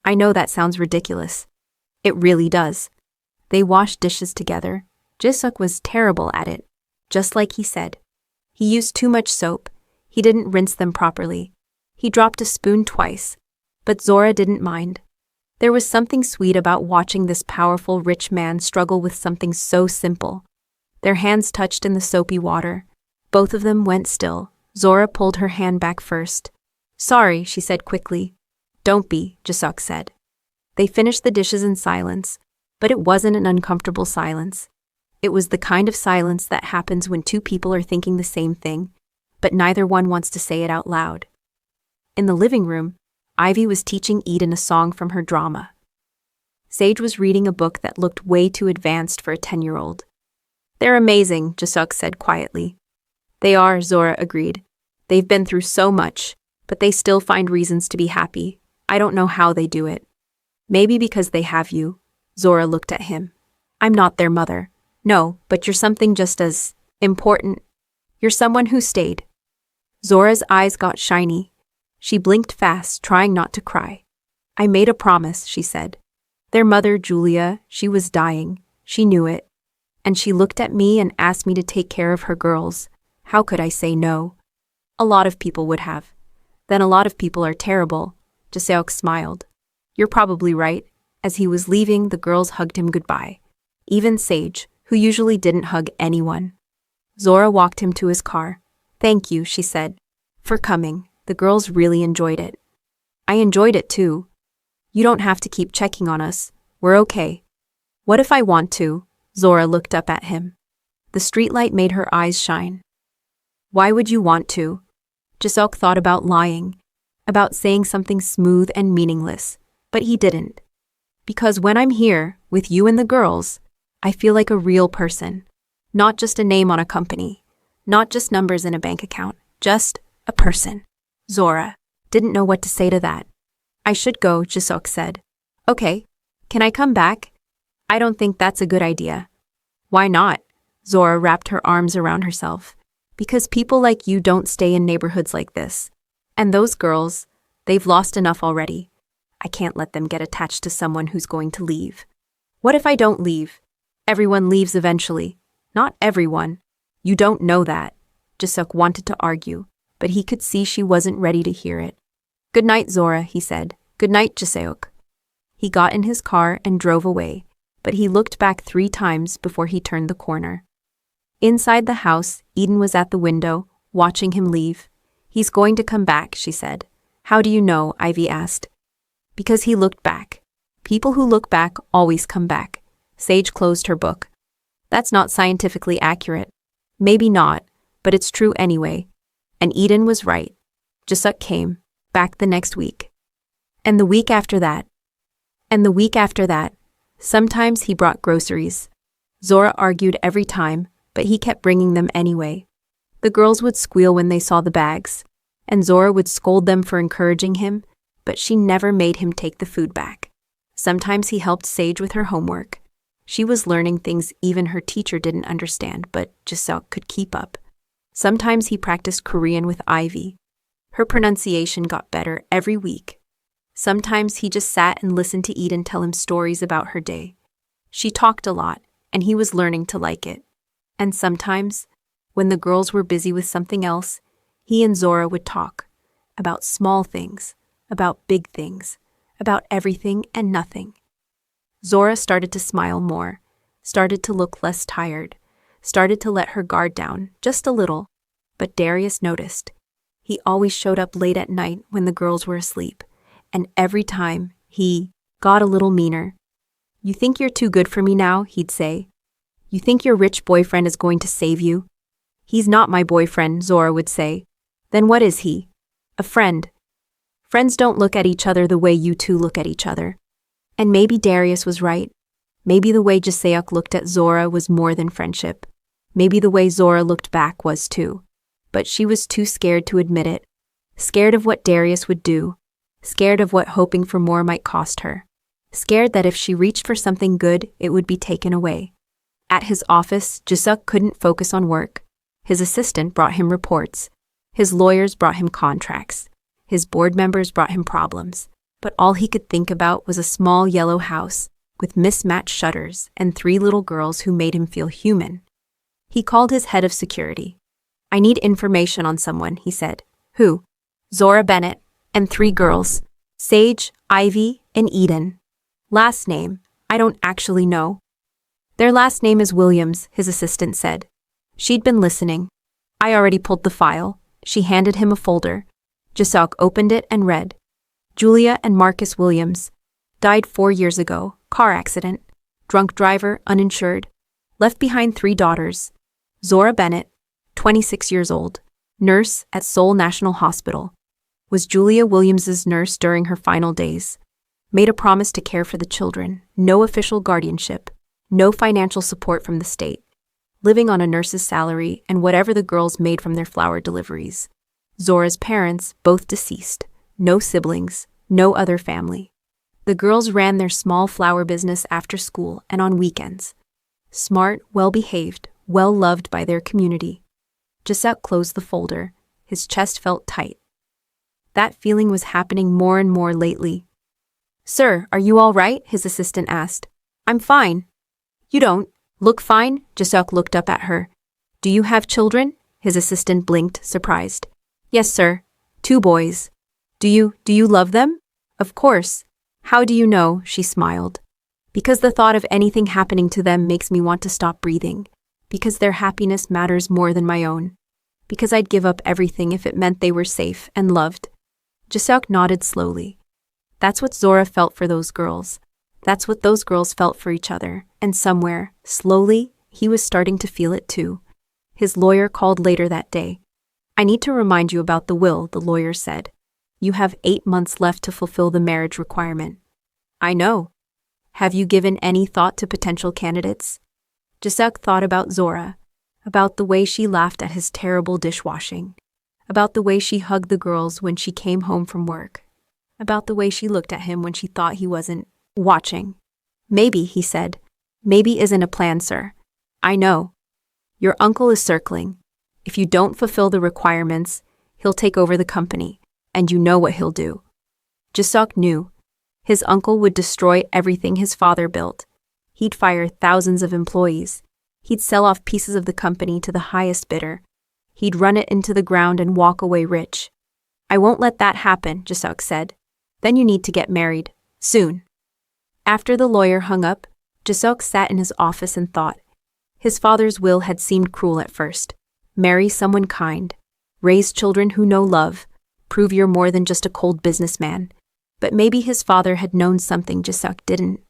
A: "I know that sounds ridiculous." "It really does." They washed dishes together. Jiseok was terrible at it, just like he said. He used too much soap. He didn't rinse them properly. He dropped a spoon twice. But Zora didn't mind. There was something sweet about watching this powerful, rich man struggle with something so simple. Their hands touched in the soapy water. Both of them went still. Zora pulled her hand back first. "Sorry," she said quickly. "Don't be," Jiseok said. They finished the dishes in silence, but it wasn't an uncomfortable silence. It was the kind of silence that happens when 2 people are thinking the same thing, but neither one wants to say it out loud. In the living room, Ivy was teaching Eden a song from her drama. Sage was reading a book that looked way too advanced for a 10-year-old. "They're amazing," Jiseok said quietly. "They are," Zora agreed. "They've been through so much, but they still find reasons to be happy. I don't know how they do it." "Maybe because they have you." Zora looked at him. "I'm not their mother." "No, but you're something just as important. You're someone who stayed." Zora's eyes got shiny. She blinked fast, trying not to cry. "I made a promise," she said. "Their mother, Julia, she was dying. She knew it. And she looked at me and asked me to take care of her girls. How could I say no? A lot of people would have. Then a lot of people are terrible." Jiseok smiled. "You're probably right. As he was leaving, the girls hugged him goodbye. Even Sage, who usually didn't hug anyone. Zora walked him to his car. "Thank you," she said, "for coming. The girls really enjoyed it." "I enjoyed it too. You don't have to keep checking on us. We're okay." "What if I want to?" Zora looked up at him. The streetlight made her eyes shine. "Why would you want to?" Jisuk thought about lying, about saying something smooth and meaningless, but he didn't. "Because when I'm here, with you and the girls, I feel like a real person. Not just a name on a company. Not just numbers in a bank account. Just a person." Zora didn't know what to say to that. "I should go," Jisuk said. "Okay. Can I come back?" "I don't think that's a good idea." "Why not?" Zora wrapped her arms around herself. "Because people like you don't stay in neighborhoods like this. And those girls, they've lost enough already. I can't let them get attached to someone who's going to leave." "What if I don't leave?" "Everyone leaves eventually." "Not everyone. You don't know that." Jisuk wanted to argue, but he could see she wasn't ready to hear it. "Good night, Zora," he said. "Good night, Jiseok." He got in his car and drove away, but he looked back 3 times before he turned the corner. Inside the house, Eden was at the window, watching him leave. "He's going to come back," she said. "How do you know?" Ivy asked. "Because he looked back. People who look back always come back." Sage closed her book. "That's not scientifically accurate." "Maybe not, but it's true anyway." And Eden was right. Jisuk came back the next week. And the week after that. And the week after that. Sometimes he brought groceries. Zora argued every time, but he kept bringing them anyway. The girls would squeal when they saw the bags, and Zora would scold them for encouraging him, but she never made him take the food back. Sometimes he helped Sage with her homework. She was learning things even her teacher didn't understand, but Jisuk could keep up. Sometimes he practiced Korean with Ivy. Her pronunciation got better every week. Sometimes he just sat and listened to Eden tell him stories about her day. She talked a lot, and he was learning to like it. And sometimes, when the girls were busy with something else, he and Zora would talk about small things, about big things, about everything and nothing. Zora started to smile more, started to look less tired, started to let her guard down just a little, but Darius noticed. He always showed up late at night when the girls were asleep, and every time he got a little meaner. "You think you're too good for me now?" he'd say. "You think your rich boyfriend is going to save you?" "He's not my boyfriend," Zora would say. "Then what is he?" "A friend." "Friends don't look at each other the way you two look at each other." And maybe Darius was right. Maybe the way Jiseok looked at Zora was more than friendship. Maybe the way Zora looked back was too. But she was too scared to admit it. Scared of what Darius would do. Scared of what hoping for more might cost her. Scared that if she reached for something good, it would be taken away. At his office, Jisuk couldn't focus on work. His assistant brought him reports. His lawyers brought him contracts. His board members brought him problems. But all he could think about was a small yellow house with mismatched shutters and 3 little girls who made him feel human. He called his head of security. "I need information on someone," he said. "Who?" "Zora Bennett and 3 girls. Sage, Ivy, and Eden. Last name, I don't actually know." "Their last name is Williams," his assistant said. She'd been listening. "I already pulled the file." She handed him a folder. Jisuk opened it and read. "Julia and Marcus Williams. Died 4 years ago. Car accident. Drunk driver, uninsured. Left behind 3 daughters. Zora Bennett, 26 years old. Nurse at Seoul National Hospital. Was Julia Williams's nurse during her final days. Made a promise to care for the children. No official guardianship. No financial support from the state. Living on a nurse's salary and whatever the girls made from their flower deliveries. Zora's parents, both deceased. No siblings. No other family. The girls ran their small flower business after school and on weekends. Smart, well-behaved, well-loved by their community." Jisuk closed the folder. His chest felt tight. That feeling was happening more and more lately. "Sir, are you all right?" his assistant asked. "I'm fine." "You don't look fine?" Jisuk looked up at her. "Do you have children?" His assistant blinked, surprised. "Yes, sir. 2 boys." Do you love them?" "Of course." How do you know? She smiled. Because the thought of anything happening to them makes me want to stop breathing. Because their happiness matters more than my own. Because I'd give up everything if it meant they were safe and loved. Jisuk nodded slowly. That's what Zora felt for those girls. That's what those girls felt for each other. And somewhere, slowly, he was starting to feel it too. His lawyer called later that day. I need to remind you about the will, the lawyer said. You have 8 months left to fulfill the marriage requirement. I know. Have you given any thought to potential candidates? Jisuk thought about Zora, about the way she laughed at his terrible dishwashing, about the way she hugged the girls when she came home from work, about the way she looked at him when she thought he wasn't watching. Maybe, he said. Maybe isn't a plan, sir. I know. Your uncle is circling. If you don't fulfill the requirements, he'll take over the company, and you know what he'll do. Jisuk knew. His uncle would destroy everything his father built. He'd fire thousands of employees. He'd sell off pieces of the company to the highest bidder. He'd run it into the ground and walk away rich. I won't let that happen, Jisuk said. Then you need to get married. Soon. After the lawyer hung up, Jisuk sat in his office and thought. His father's will had seemed cruel at first. Marry someone kind. Raise children who know love. Prove you're more than just a cold businessman. But maybe his father had known something Jisuk didn't.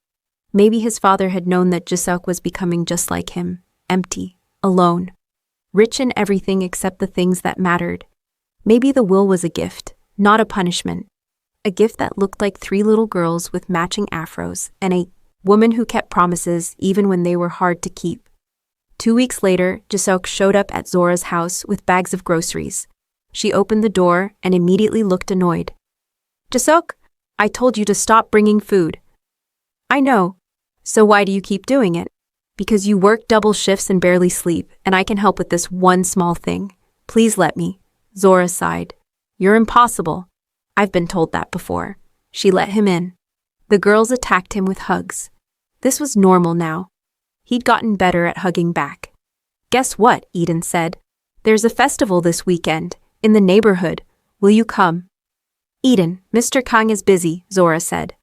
A: Maybe his father had known that Jisuk was becoming just like him, empty, alone, rich in everything except the things that mattered. Maybe the will was a gift, not a punishment. A gift that looked like 3 little girls with matching afros and a woman who kept promises even when they were hard to keep. 2 weeks later, Jisuk showed up at Zora's house with bags of groceries. She opened the door and immediately looked annoyed. Jisuk, I told you to stop bringing food. I know. So why do you keep doing it? Because you work double shifts and barely sleep, and I can help with this one small thing. Please let me. Zora sighed. You're impossible. I've been told that before. She let him in. The girls attacked him with hugs. This was normal now. He'd gotten better at hugging back. Guess what? Eden said. There's a festival this weekend, in the neighborhood. Will you come? Eden, Mr. Kang is busy, Zora said.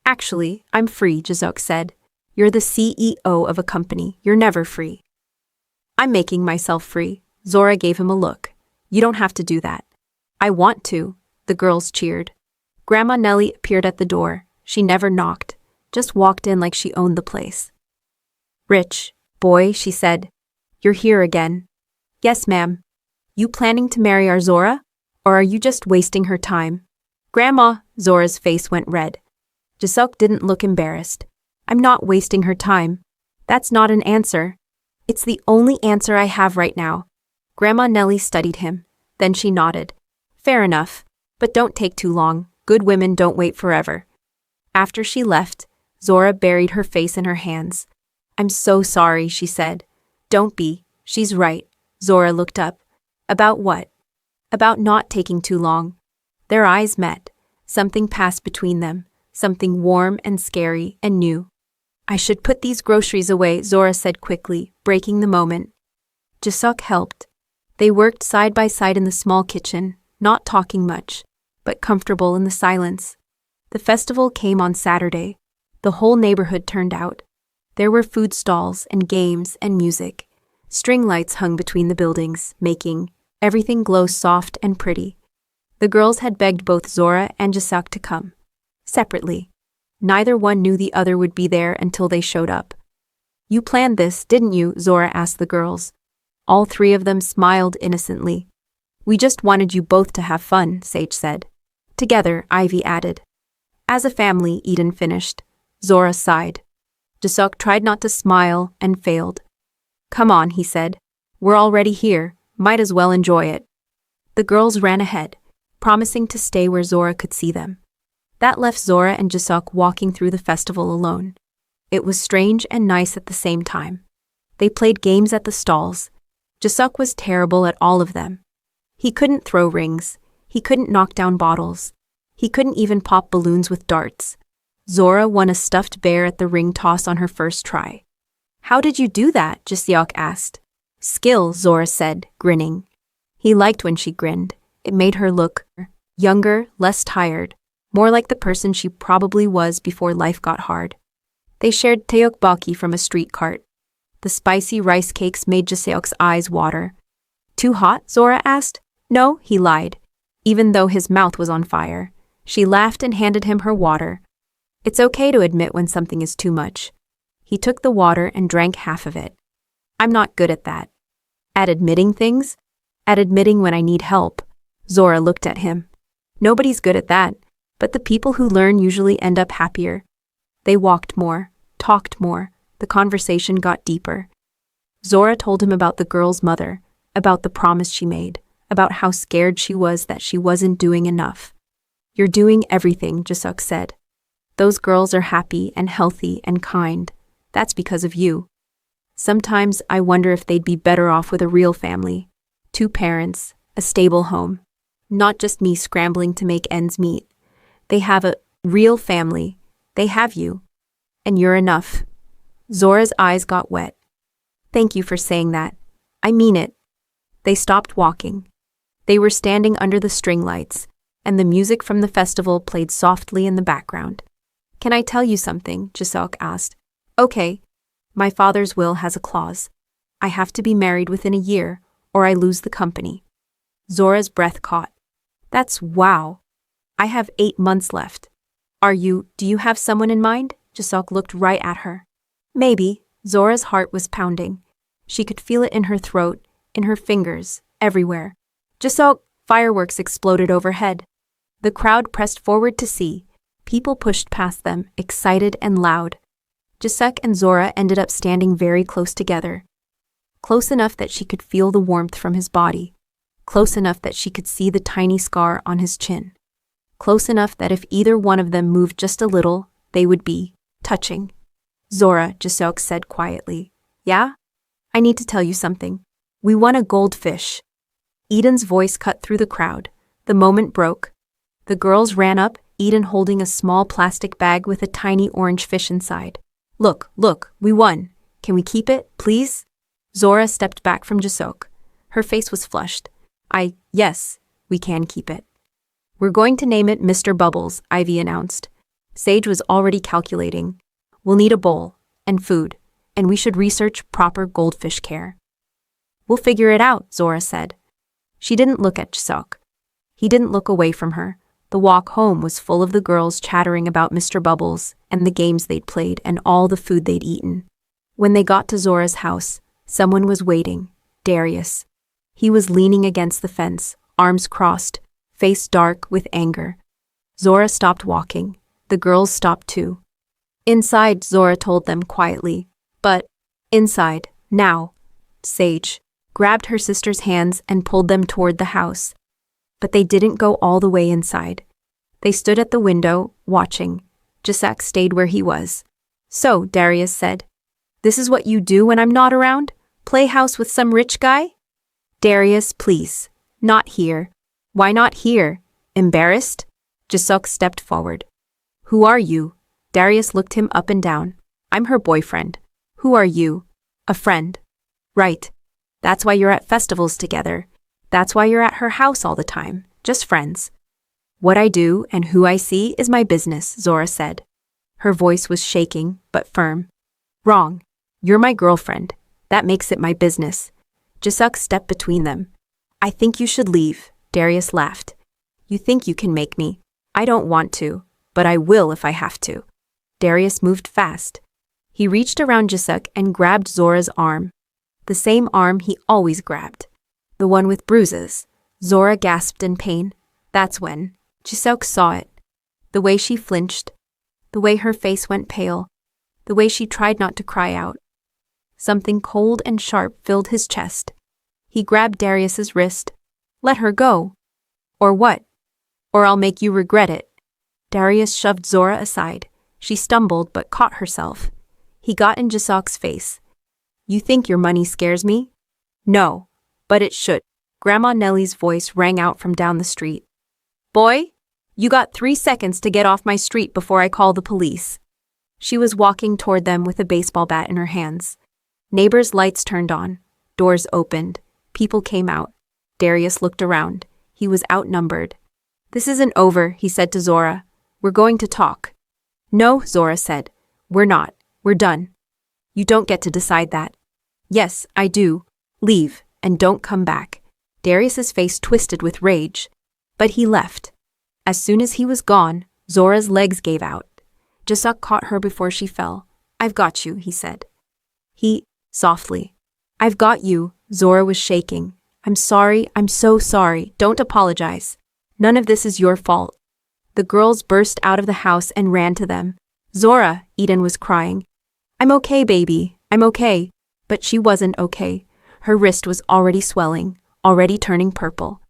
A: Actually, I'm free, Jisuk said. You're the CEO of a company. You're never free. I'm making myself free. Zora gave him a look. You don't have to do that. I want to. The girls cheered. Grandma Nellie appeared at the door. She never knocked, just walked in like she owned the place. Rich, boy, she said. You're here again. Yes, ma'am. You planning to marry our Zora? Or are you just wasting her time? Grandma, Zora's face went red. Jisuk didn't look embarrassed. I'm not wasting her time. That's not an answer. It's the only answer I have right now. Grandma Nellie studied him. Then she nodded. Fair enough. But don't take too long. Good women don't wait forever. After she left, Zora buried her face in her hands. I'm so sorry, she said. Don't be. She's right. Zora looked up. About what? About not taking too long. Their eyes met. Something passed between them. Something warm and scary and new. I should put these groceries away, Zora said quickly, breaking the moment. Jisuk helped. They worked side by side in the small kitchen, not talking much, but comfortable in the silence. The festival came on Saturday. The whole neighborhood turned out. There were food stalls and games and music. String lights hung between the buildings, making everything glow soft and pretty. The girls had begged both Zora and Jisuk to come. Separately. Neither one knew the other would be there until they showed up. You planned this, didn't you? Zora asked the girls. All 3 of them smiled innocently. We just wanted you both to have fun, Sage said. Together, Ivy added. As a family, Eden finished. Zora sighed. Jisuk tried not to smile and failed. Come on, he said. We're already here. Might as well enjoy it. The girls ran ahead, promising to stay where Zora could see them. That left Zora and Jisuk walking through the festival alone. It was strange and nice at the same time. They played games at the stalls. Jisuk was terrible at all of them. He couldn't throw rings. He couldn't knock down bottles. He couldn't even pop balloons with darts. Zora won a stuffed bear at the ring toss on her first try. How did you do that? Jisuk asked. Skill, Zora said, grinning. He liked when she grinned. It made her look younger, less tired. more like the person she probably was before life got hard. They shared tteokbokki from a street cart. The spicy rice cakes made Jiseok's eyes water. Too hot? Zora asked. No, he lied, even though his mouth was on fire. She laughed and handed him her water. It's okay to admit when something is too much. He took the water and drank half of it. I'm not good at that. At admitting things? At admitting when I need help. Zora looked at him. Nobody's good at that, but the people who learn usually end up happier. They walked more, talked more. The conversation got deeper. Zora told him about the girl's mother, about the promise she made, about how scared she was that she wasn't doing enough. You're doing everything, Jiseok said. Those girls are happy and healthy and kind. That's because of you. Sometimes I wonder if they'd be better off with a real family. 2 parents, a stable home. Not just me scrambling to make ends meet. They have a real family. They have you. And you're enough. Zora's eyes got wet. Thank you for saying that. I mean it. They stopped walking. They were standing under the string lights, and the music from the festival played softly in the background. Can I tell you something? Jiseok asked. Okay. My father's will has a clause. I have to be married within a year, or I lose the company. Zora's breath caught. That's wow. I have 8 months left. Do you have someone in mind? Jiseok looked right at her. Maybe. Zora's heart was pounding. She could feel it in her throat, in her fingers, everywhere. Jiseok, fireworks exploded overhead. The crowd pressed forward to see. People pushed past them, excited and loud. Jiseok and Zora ended up standing very close together. Close enough that she could feel the warmth from his body. Close enough that she could see the tiny scar on his chin. Close enough that if either one of them moved just a little, they would be touching. Zora, Jiseok said quietly. Yeah? I need to tell you something. We won a goldfish. Eden's voice cut through the crowd. The moment broke. The girls ran up, Eden holding a small plastic bag with a tiny orange fish inside. Look, we won. Can we keep it, please? Zora stepped back from Jiseok. Her face was flushed. Yes, we can keep it. We're going to name it Mr. Bubbles, Ivy announced. Sage was already calculating. We'll need a bowl, and food, and we should research proper goldfish care. We'll figure it out, Zora said. She didn't look at Jiseok. He didn't look away from her. The walk home was full of the girls chattering about Mr. Bubbles and the games they'd played and all the food they'd eaten. When they got to Zora's house, someone was waiting, Darius. He was leaning against the fence, arms crossed, face dark with anger. Zora stopped walking. The girls stopped too. Inside, Zora told them quietly. But, inside, now. Sage grabbed her sister's hands and pulled them toward the house. But they didn't go all the way inside. They stood at the window, watching. Jiseok stayed where he was. So, Darius said, this is what you do when I'm not around? Play house with some rich guy? Darius, please. Not here. Why not here? Embarrassed? Jiseok stepped forward. Who are you? Darius looked him up and down. I'm her boyfriend. Who are you? A friend. Right. That's why you're at festivals together. That's why you're at her house all the time. Just friends. What I do and who I see is my business, Zora said. Her voice was shaking, but firm. Wrong. You're my girlfriend. That makes it my business. Jiseok stepped between them. I think you should leave, Darius laughed. You think you can make me. I don't want to, but I will if I have to. Darius moved fast. He reached around Jiseok and grabbed Zora's arm. The same arm he always grabbed. The one with bruises. Zora gasped in pain. That's when Jiseok saw it. The way she flinched. The way her face went pale. The way she tried not to cry out. Something cold and sharp filled his chest. He grabbed Darius's wrist. Let her go. Or what? Or I'll make you regret it. Darius shoved Zora aside. She stumbled but caught herself. He got in Jiseok's face. You think your money scares me? No, but it should. Grandma Nellie's voice rang out from down the street. Boy, you got 3 seconds to get off my street before I call the police. She was walking toward them with a baseball bat in her hands. Neighbors' lights turned on. Doors opened. People came out. Darius looked around. He was outnumbered. This isn't over, he said to Zora. We're going to talk. No, Zora said. We're not. We're done. You don't get to decide that. Yes, I do. Leave, and don't come back. Darius's face twisted with rage. But he left. As soon as he was gone, Zora's legs gave out. Jisuk caught her before she fell. I've got you, he said. Softly. I've got you, Zora was shaking. I'm sorry, I'm so sorry, don't apologize. None of this is your fault. The girls burst out of the house and ran to them. Zora, Eden was crying. I'm okay, baby, I'm okay. But she wasn't okay. Her wrist was already swelling, already turning purple.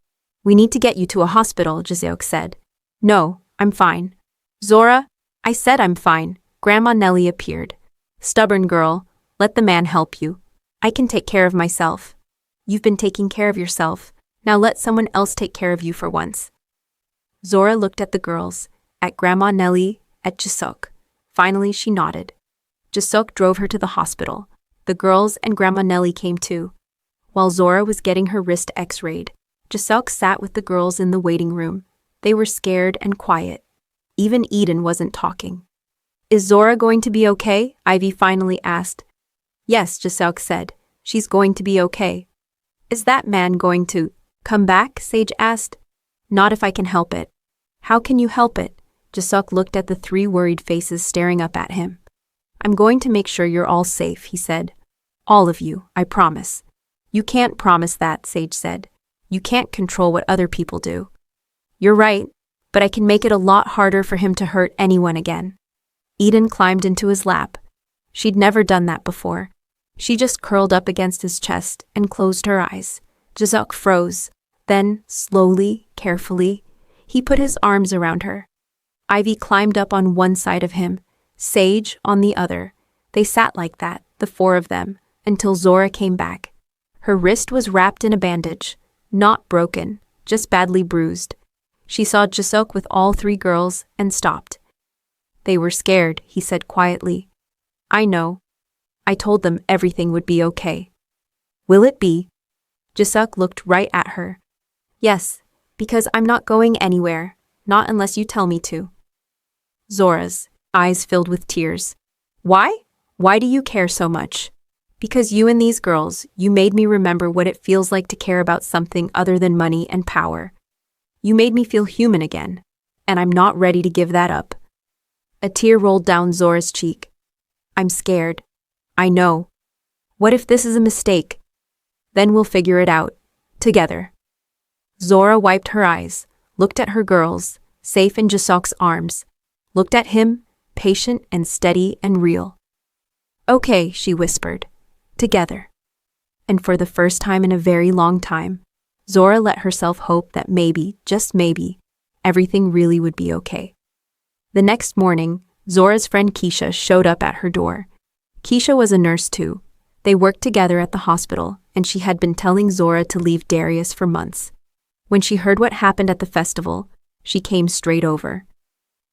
A: We need to get you to a hospital, Jiseok said. No, I'm fine. Zora, I said I'm fine. Grandma Nellie appeared. Stubborn girl, let the man help you. I can take care of myself. You've been taking care of yourself. Now let someone else take care of you for once. Zora looked at the girls, at Grandma Nellie, at Jisuk. Finally, she nodded. Jisuk drove her to the hospital. The girls and Grandma Nellie came too. While Zora was getting her wrist x-rayed, Jisuk sat with the girls in the waiting room. They were scared and quiet. Even Eden wasn't talking. Is Zora going to be okay? Ivy finally asked. Yes, Jisuk said. She's going to be okay. Is that man going to come back? Sage asked. Not if I can help it. How can you help it? Jisuk looked at the three worried faces staring up at him. I'm going to make sure you're all safe, he said. All of you, I promise. You can't promise that, Sage said. You can't control what other people do. You're right, but I can make it a lot harder for him to hurt anyone again. Eden climbed into his lap. She'd never done that before. She just curled up against his chest and closed her eyes. Jisuk froze. Then, slowly, carefully, he put his arms around her. Ivy climbed up on one side of him, Sage on the other. They sat like that, the four of them, until Zora came back. Her wrist was wrapped in a bandage, not broken, just badly bruised. She saw Jisuk with all three girls and stopped. They were scared, he said quietly. I know. I told them everything would be okay. Will it be? Jisuk looked right at her. Yes, because I'm not going anywhere, not unless you tell me to. Zora's eyes filled with tears. Why? Why do you care so much? Because you and these girls, you made me remember what it feels like to care about something other than money and power. You made me feel human again, and I'm not ready to give that up. A tear rolled down Zora's cheek. I'm scared. I know. What if this is a mistake? Then we'll figure it out. Together. Zora wiped her eyes, looked at her girls, safe in Jisuk's arms, looked at him, patient and steady and real. Okay, she whispered. Together. And for the first time in a very long time, Zora let herself hope that maybe, just maybe, everything really would be okay. The next morning, Zora's friend Keisha showed up at her door. Keisha was a nurse too. They worked together at the hospital, and she had been telling Zora to leave Darius for months. When she heard what happened at the festival, she came straight over.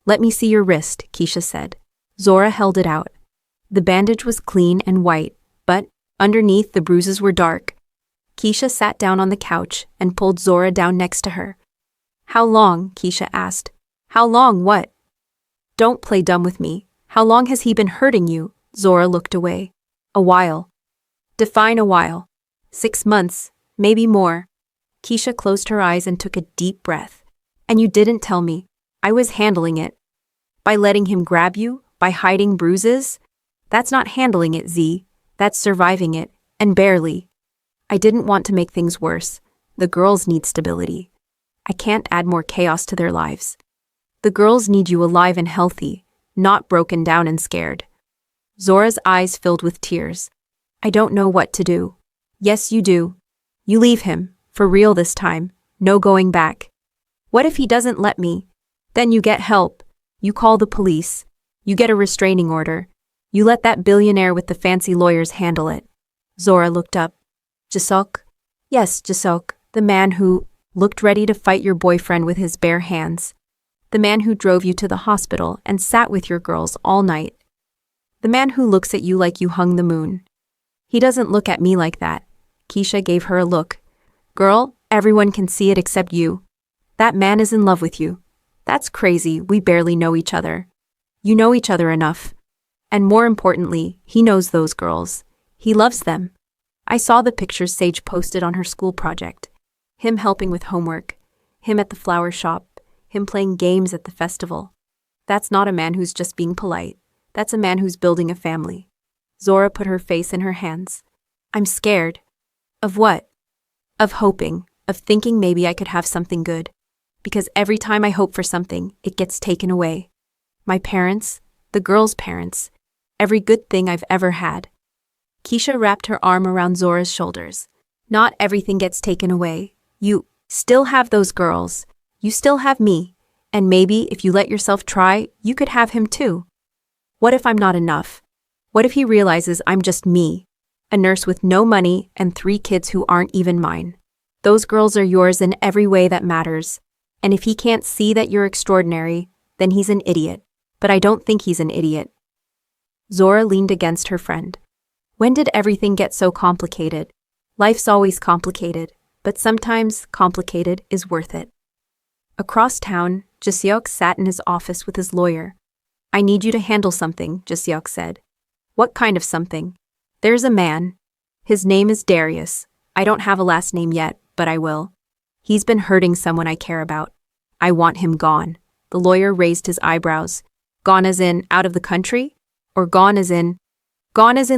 A: Let me see your wrist, Keisha said. Zora held it out. The bandage was clean and white, but underneath the bruises were dark. Keisha sat down on the couch and pulled Zora down next to her. How long? Keisha asked. How long what? Don't play dumb with me. How long has he been hurting you? Zora looked away. A while. Define a while. 6 months, maybe more. Keisha closed her eyes and took a deep breath. And you didn't tell me. I was handling it. By letting him grab you? By hiding bruises? That's not handling it, Z. That's surviving it, and barely. I didn't want to make things worse. The girls need stability. I can't add more chaos to their lives. The girls need you alive and healthy, not broken down and scared. Zora's eyes filled with tears. I don't know what to do. Yes, you do. You leave him, for real this time, no going back. What if he doesn't let me? Then you get help. You call the police. You get a restraining order. You let that billionaire with the fancy lawyers handle it. Zora looked up. Jisuk? Yes, Jisuk, the man who looked ready to fight your boyfriend with his bare hands. The man who drove you to the hospital and sat with your girls all night. The man who looks at you like you hung the moon. He doesn't look at me like that. Keisha gave her a look. Girl, everyone can see it except you. That man is in love with you. That's crazy, we barely know each other. You know each other enough. And more importantly, he knows those girls. He loves them. I saw the pictures Sage posted on her school project. Him helping with homework, him at the flower shop, him playing games at the festival. That's not a man who's just being polite. That's a man who's building a family. Zora put her face in her hands. I'm scared. Of what? Of hoping, of thinking maybe I could have something good. Because every time I hope for something, it gets taken away. My parents, the girls' parents, every good thing I've ever had. Keisha wrapped her arm around Zora's shoulders. Not everything gets taken away. You still have those girls. You still have me. And maybe if you let yourself try, you could have him too. What if I'm not enough? What if he realizes I'm just me? A nurse with no money and 3 kids who aren't even mine. Those girls are yours in every way that matters. And if he can't see that you're extraordinary, then he's an idiot. But I don't think he's an idiot. Zora leaned against her friend. When did everything get so complicated? Life's always complicated, but sometimes complicated is worth it. Across town, Jaseok sat in his office with his lawyer. I need you to handle something, Jaseok said. What kind of something? There's a man. His name is Darius. I don't have a last name yet, but I will. He's been hurting someone I care about. I want him gone. The lawyer raised his eyebrows. Gone as in out of the country? Or gone as in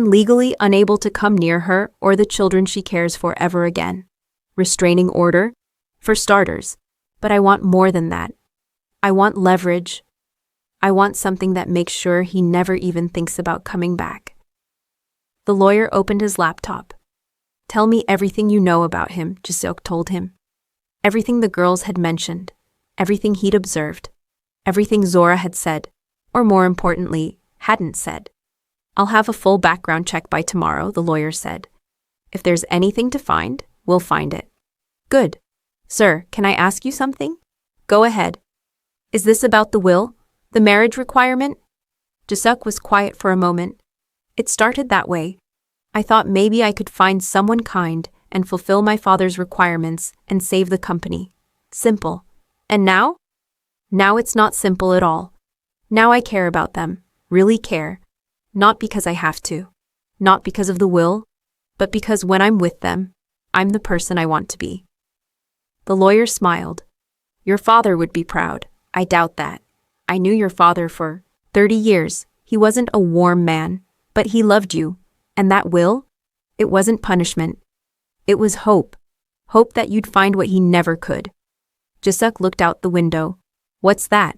A: legally unable to come near her or the children she cares for ever again? Restraining order? For starters. But I want more than that. I want leverage. I want something that makes sure he never even thinks about coming back. The lawyer opened his laptop. Tell me everything you know about him, Jaseok told him. Everything the girls had mentioned. Everything he'd observed. Everything Zora had said. Or more importantly, hadn't said. I'll have a full background check by tomorrow, the lawyer said. If there's anything to find, we'll find it. Good. Sir, can I ask you something? Go ahead. Is this about the will? The marriage requirement? Jaseok was quiet for a moment. It started that way. I thought maybe I could find someone kind and fulfill my father's requirements and save the company. Simple. And now? Now it's not simple at all. Now I care about them, really care. Not because I have to. Not because of the will, but because when I'm with them, I'm the person I want to be. The lawyer smiled. Your father would be proud. I doubt that. I knew your father for 30 years. He wasn't a warm man, but he loved you. And that will? It wasn't punishment. It was hope. Hope that you'd find what he never could. Jaseok looked out the window. What's that?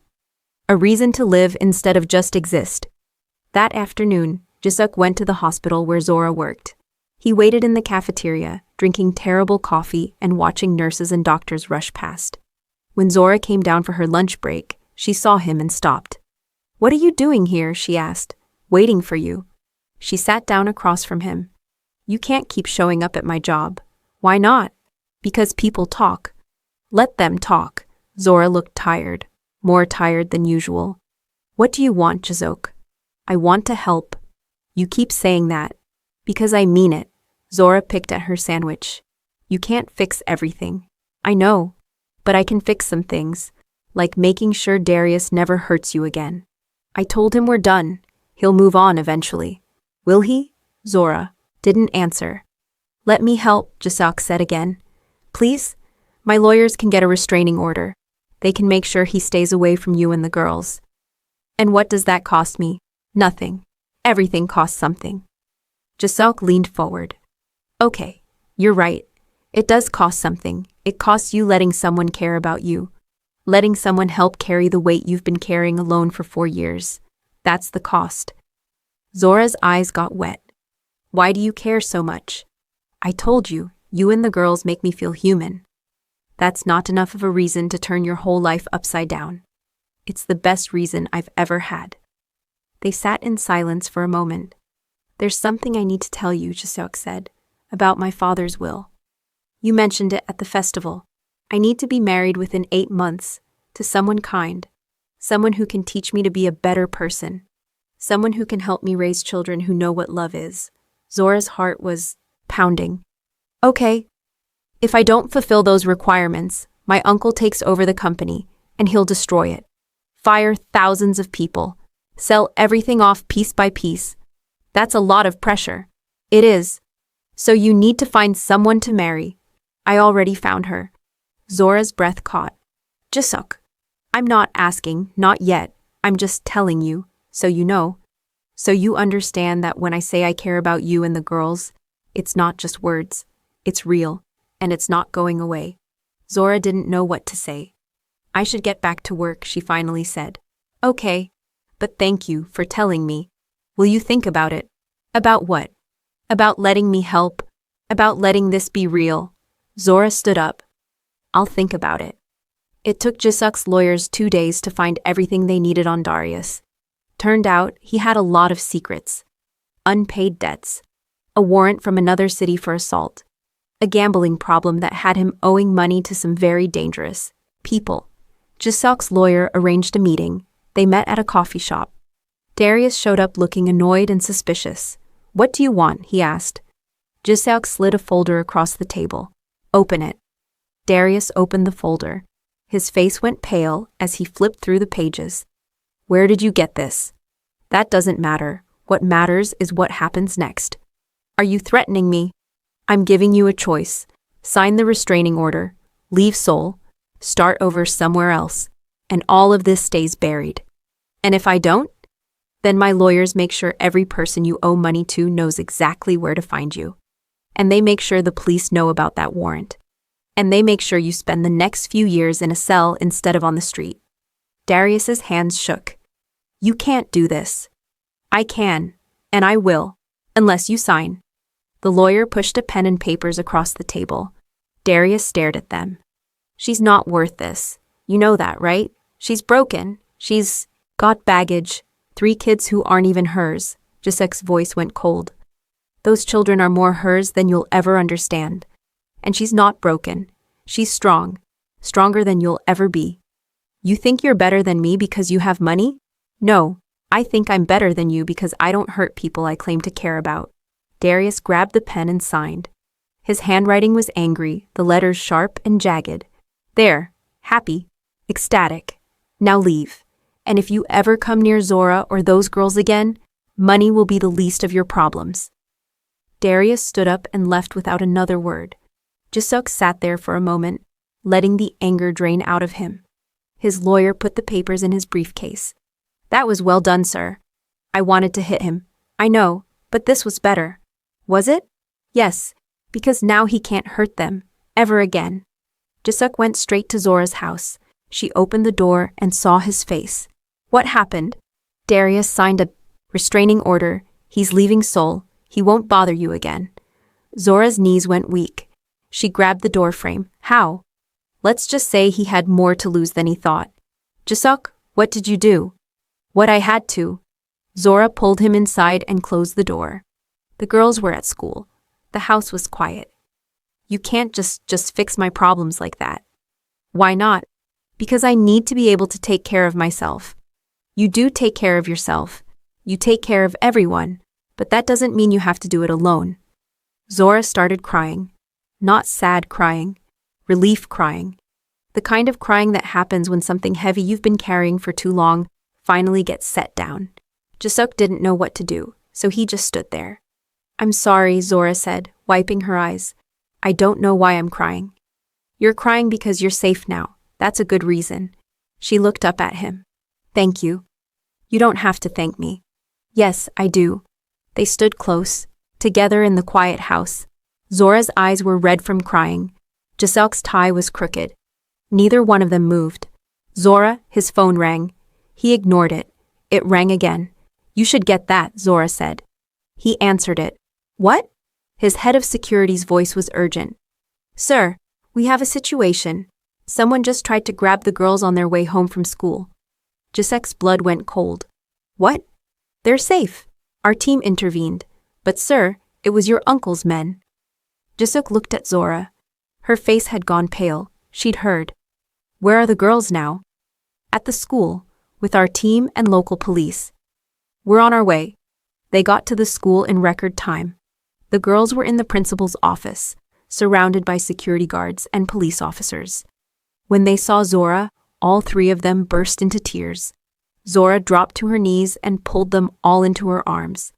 A: A reason to live instead of just exist. That afternoon, Jaseok went to the hospital where Zora worked. He waited in the cafeteria, drinking terrible coffee and watching nurses and doctors rush past. When Zora came down for her lunch break, she saw him and stopped. What are you doing here? She asked. Waiting for you. She sat down across from him. You can't keep showing up at my job. Why not? Because people talk. Let them talk. Zora looked tired, more tired than usual. What do you want, Jaseok? I want to help. You keep saying that. Because I mean it. Zora picked at her sandwich. You can't fix everything. I know. But I can fix some things, like making sure Darius never hurts you again. I told him we're done. He'll move on eventually. Will he? Zora didn't answer. Let me help, Jaseok said again. Please? My lawyers can get a restraining order. They can make sure he stays away from you and the girls. And what does that cost me? Nothing. Everything costs something. Jaseok leaned forward. Okay, you're right. It does cost something. It costs you letting someone care about you. Letting someone help carry the weight you've been carrying alone for 4 years. That's the cost. Zora's eyes got wet. Why do you care so much? I told you, you and the girls make me feel human. That's not enough of a reason to turn your whole life upside down. It's the best reason I've ever had. They sat in silence for a moment. There's something I need to tell you, Jaseok said, about my father's will. You mentioned it at the festival. I need to be married within 8 months, to someone kind, someone who can teach me to be a better person, someone who can help me raise children who know what love is. Zora's heart was pounding. Okay. If I don't fulfill those requirements, my uncle takes over the company, and he'll destroy it. Fire thousands of people. Sell everything off piece by piece. That's a lot of pressure. It is. So you need to find someone to marry. I already found her. Zora's breath caught. Jisuk. I'm not asking, not yet. I'm just telling you, so you know. So you understand that when I say I care about you and the girls, it's not just words. It's real, and it's not going away. Zora didn't know what to say. I should get back to work, she finally said. Okay, but thank you for telling me. Will you think about it? About what? About letting me help? About letting this be real? Zora stood up. I'll think about it. It took Jisuk's lawyers 2 days to find everything they needed on Darius. Turned out he had a lot of secrets. Unpaid debts. A warrant from another city for assault. A gambling problem that had him owing money to some very dangerous people. Jisuk's lawyer arranged a meeting. They met at a coffee shop. Darius showed up looking annoyed and suspicious. What do you want? He asked. Jisuk slid a folder across the table. Open it. Darius opened the folder. His face went pale as he flipped through the pages. Where did you get this? That doesn't matter. What matters is what happens next. Are you threatening me? I'm giving you a choice. Sign the restraining order, leave Seoul, start over somewhere else, and all of this stays buried. And if I don't, then my lawyers make sure every person you owe money to knows exactly where to find you. And they make sure the police know about that warrant. And they make sure you spend the next few years in a cell instead of on the street. Darius's hands shook. You can't do this. I can, and I will, unless you sign. The lawyer pushed a pen and papers across the table. Darius stared at them. She's not worth this. You know that, right? She's broken. She's got baggage. 3 kids who aren't even hers. Jisuk's voice went cold. Those children are more hers than you'll ever understand. And she's not broken. She's strong. Stronger than you'll ever be. You think you're better than me because you have money? No, I think I'm better than you because I don't hurt people I claim to care about. Darius grabbed the pen and signed. His handwriting was angry, the letters sharp and jagged. There, happy, ecstatic. Now leave. And if you ever come near Zora or those girls again, money will be the least of your problems. Darius stood up and left without another word. Jisuk sat there for a moment, letting the anger drain out of him. His lawyer put the papers in his briefcase. That was well done, sir. I wanted to hit him. I know, but this was better. Was it? Yes, because now he can't hurt them, ever again. Jisuk went straight to Zora's house. She opened the door and saw his face. What happened? Darius signed a restraining order. He's leaving Seoul. He won't bother you again. Zora's knees went weak. She grabbed the doorframe. How? Let's just say he had more to lose than he thought. Jisuk, what did you do? What I had to. Zora pulled him inside and closed the door. The girls were at school. The house was quiet. You can't just fix my problems like that. Why not? Because I need to be able to take care of myself. You do take care of yourself. You take care of everyone, but that doesn't mean you have to do it alone. Zora started crying. Not sad crying. Relief crying. The kind of crying that happens when something heavy you've been carrying for too long finally gets set down. Jisuk didn't know what to do, so he just stood there. I'm sorry, Zora said, wiping her eyes. I don't know why I'm crying. You're crying because you're safe now. That's a good reason. She looked up at him. Thank you. You don't have to thank me. Yes, I do. They stood close, together in the quiet house. Zora's eyes were red from crying. Jisuk's tie was crooked. Neither one of them moved. Zora, his phone rang. He ignored it. It rang again. You should get that, Zora said. He answered it. What? His head of security's voice was urgent. Sir, we have a situation. Someone just tried to grab the girls on their way home from school. Jisuk's blood went cold. What? They're safe. Our team intervened. But sir, it was your uncle's men. Jisuk looked at Zora. Her face had gone pale. She'd heard. Where are the girls now? At the school, with our team and local police. We're on our way. They got to the school in record time. The girls were in the principal's office, surrounded by security guards and police officers. When they saw Zora, all three of them burst into tears. Zora dropped to her knees and pulled them all into her arms.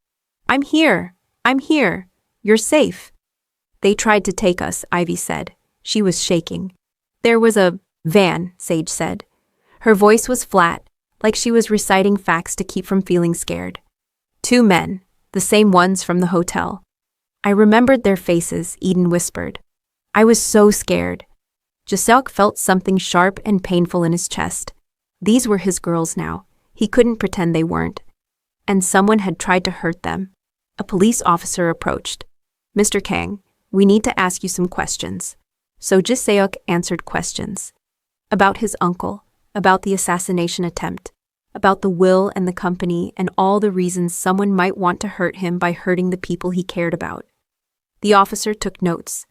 A: I'm here! I'm here! You're safe! They tried to take us, Ivy said. She was shaking. There was a van, Sage said. Her voice was flat, like she was reciting facts to keep from feeling scared. 2 men, the same ones from the hotel. I remembered their faces, Eden whispered. I was so scared. Jiseok felt something sharp and painful in his chest. These were his girls now. He couldn't pretend they weren't. And someone had tried to hurt them. A police officer approached. Mr. Kang, we need to ask you some questions. So Jiseok answered questions. About his uncle, about the assassination attempt, about the will and the company and all the reasons someone might want to hurt him by hurting the people he cared about. The officer took notes.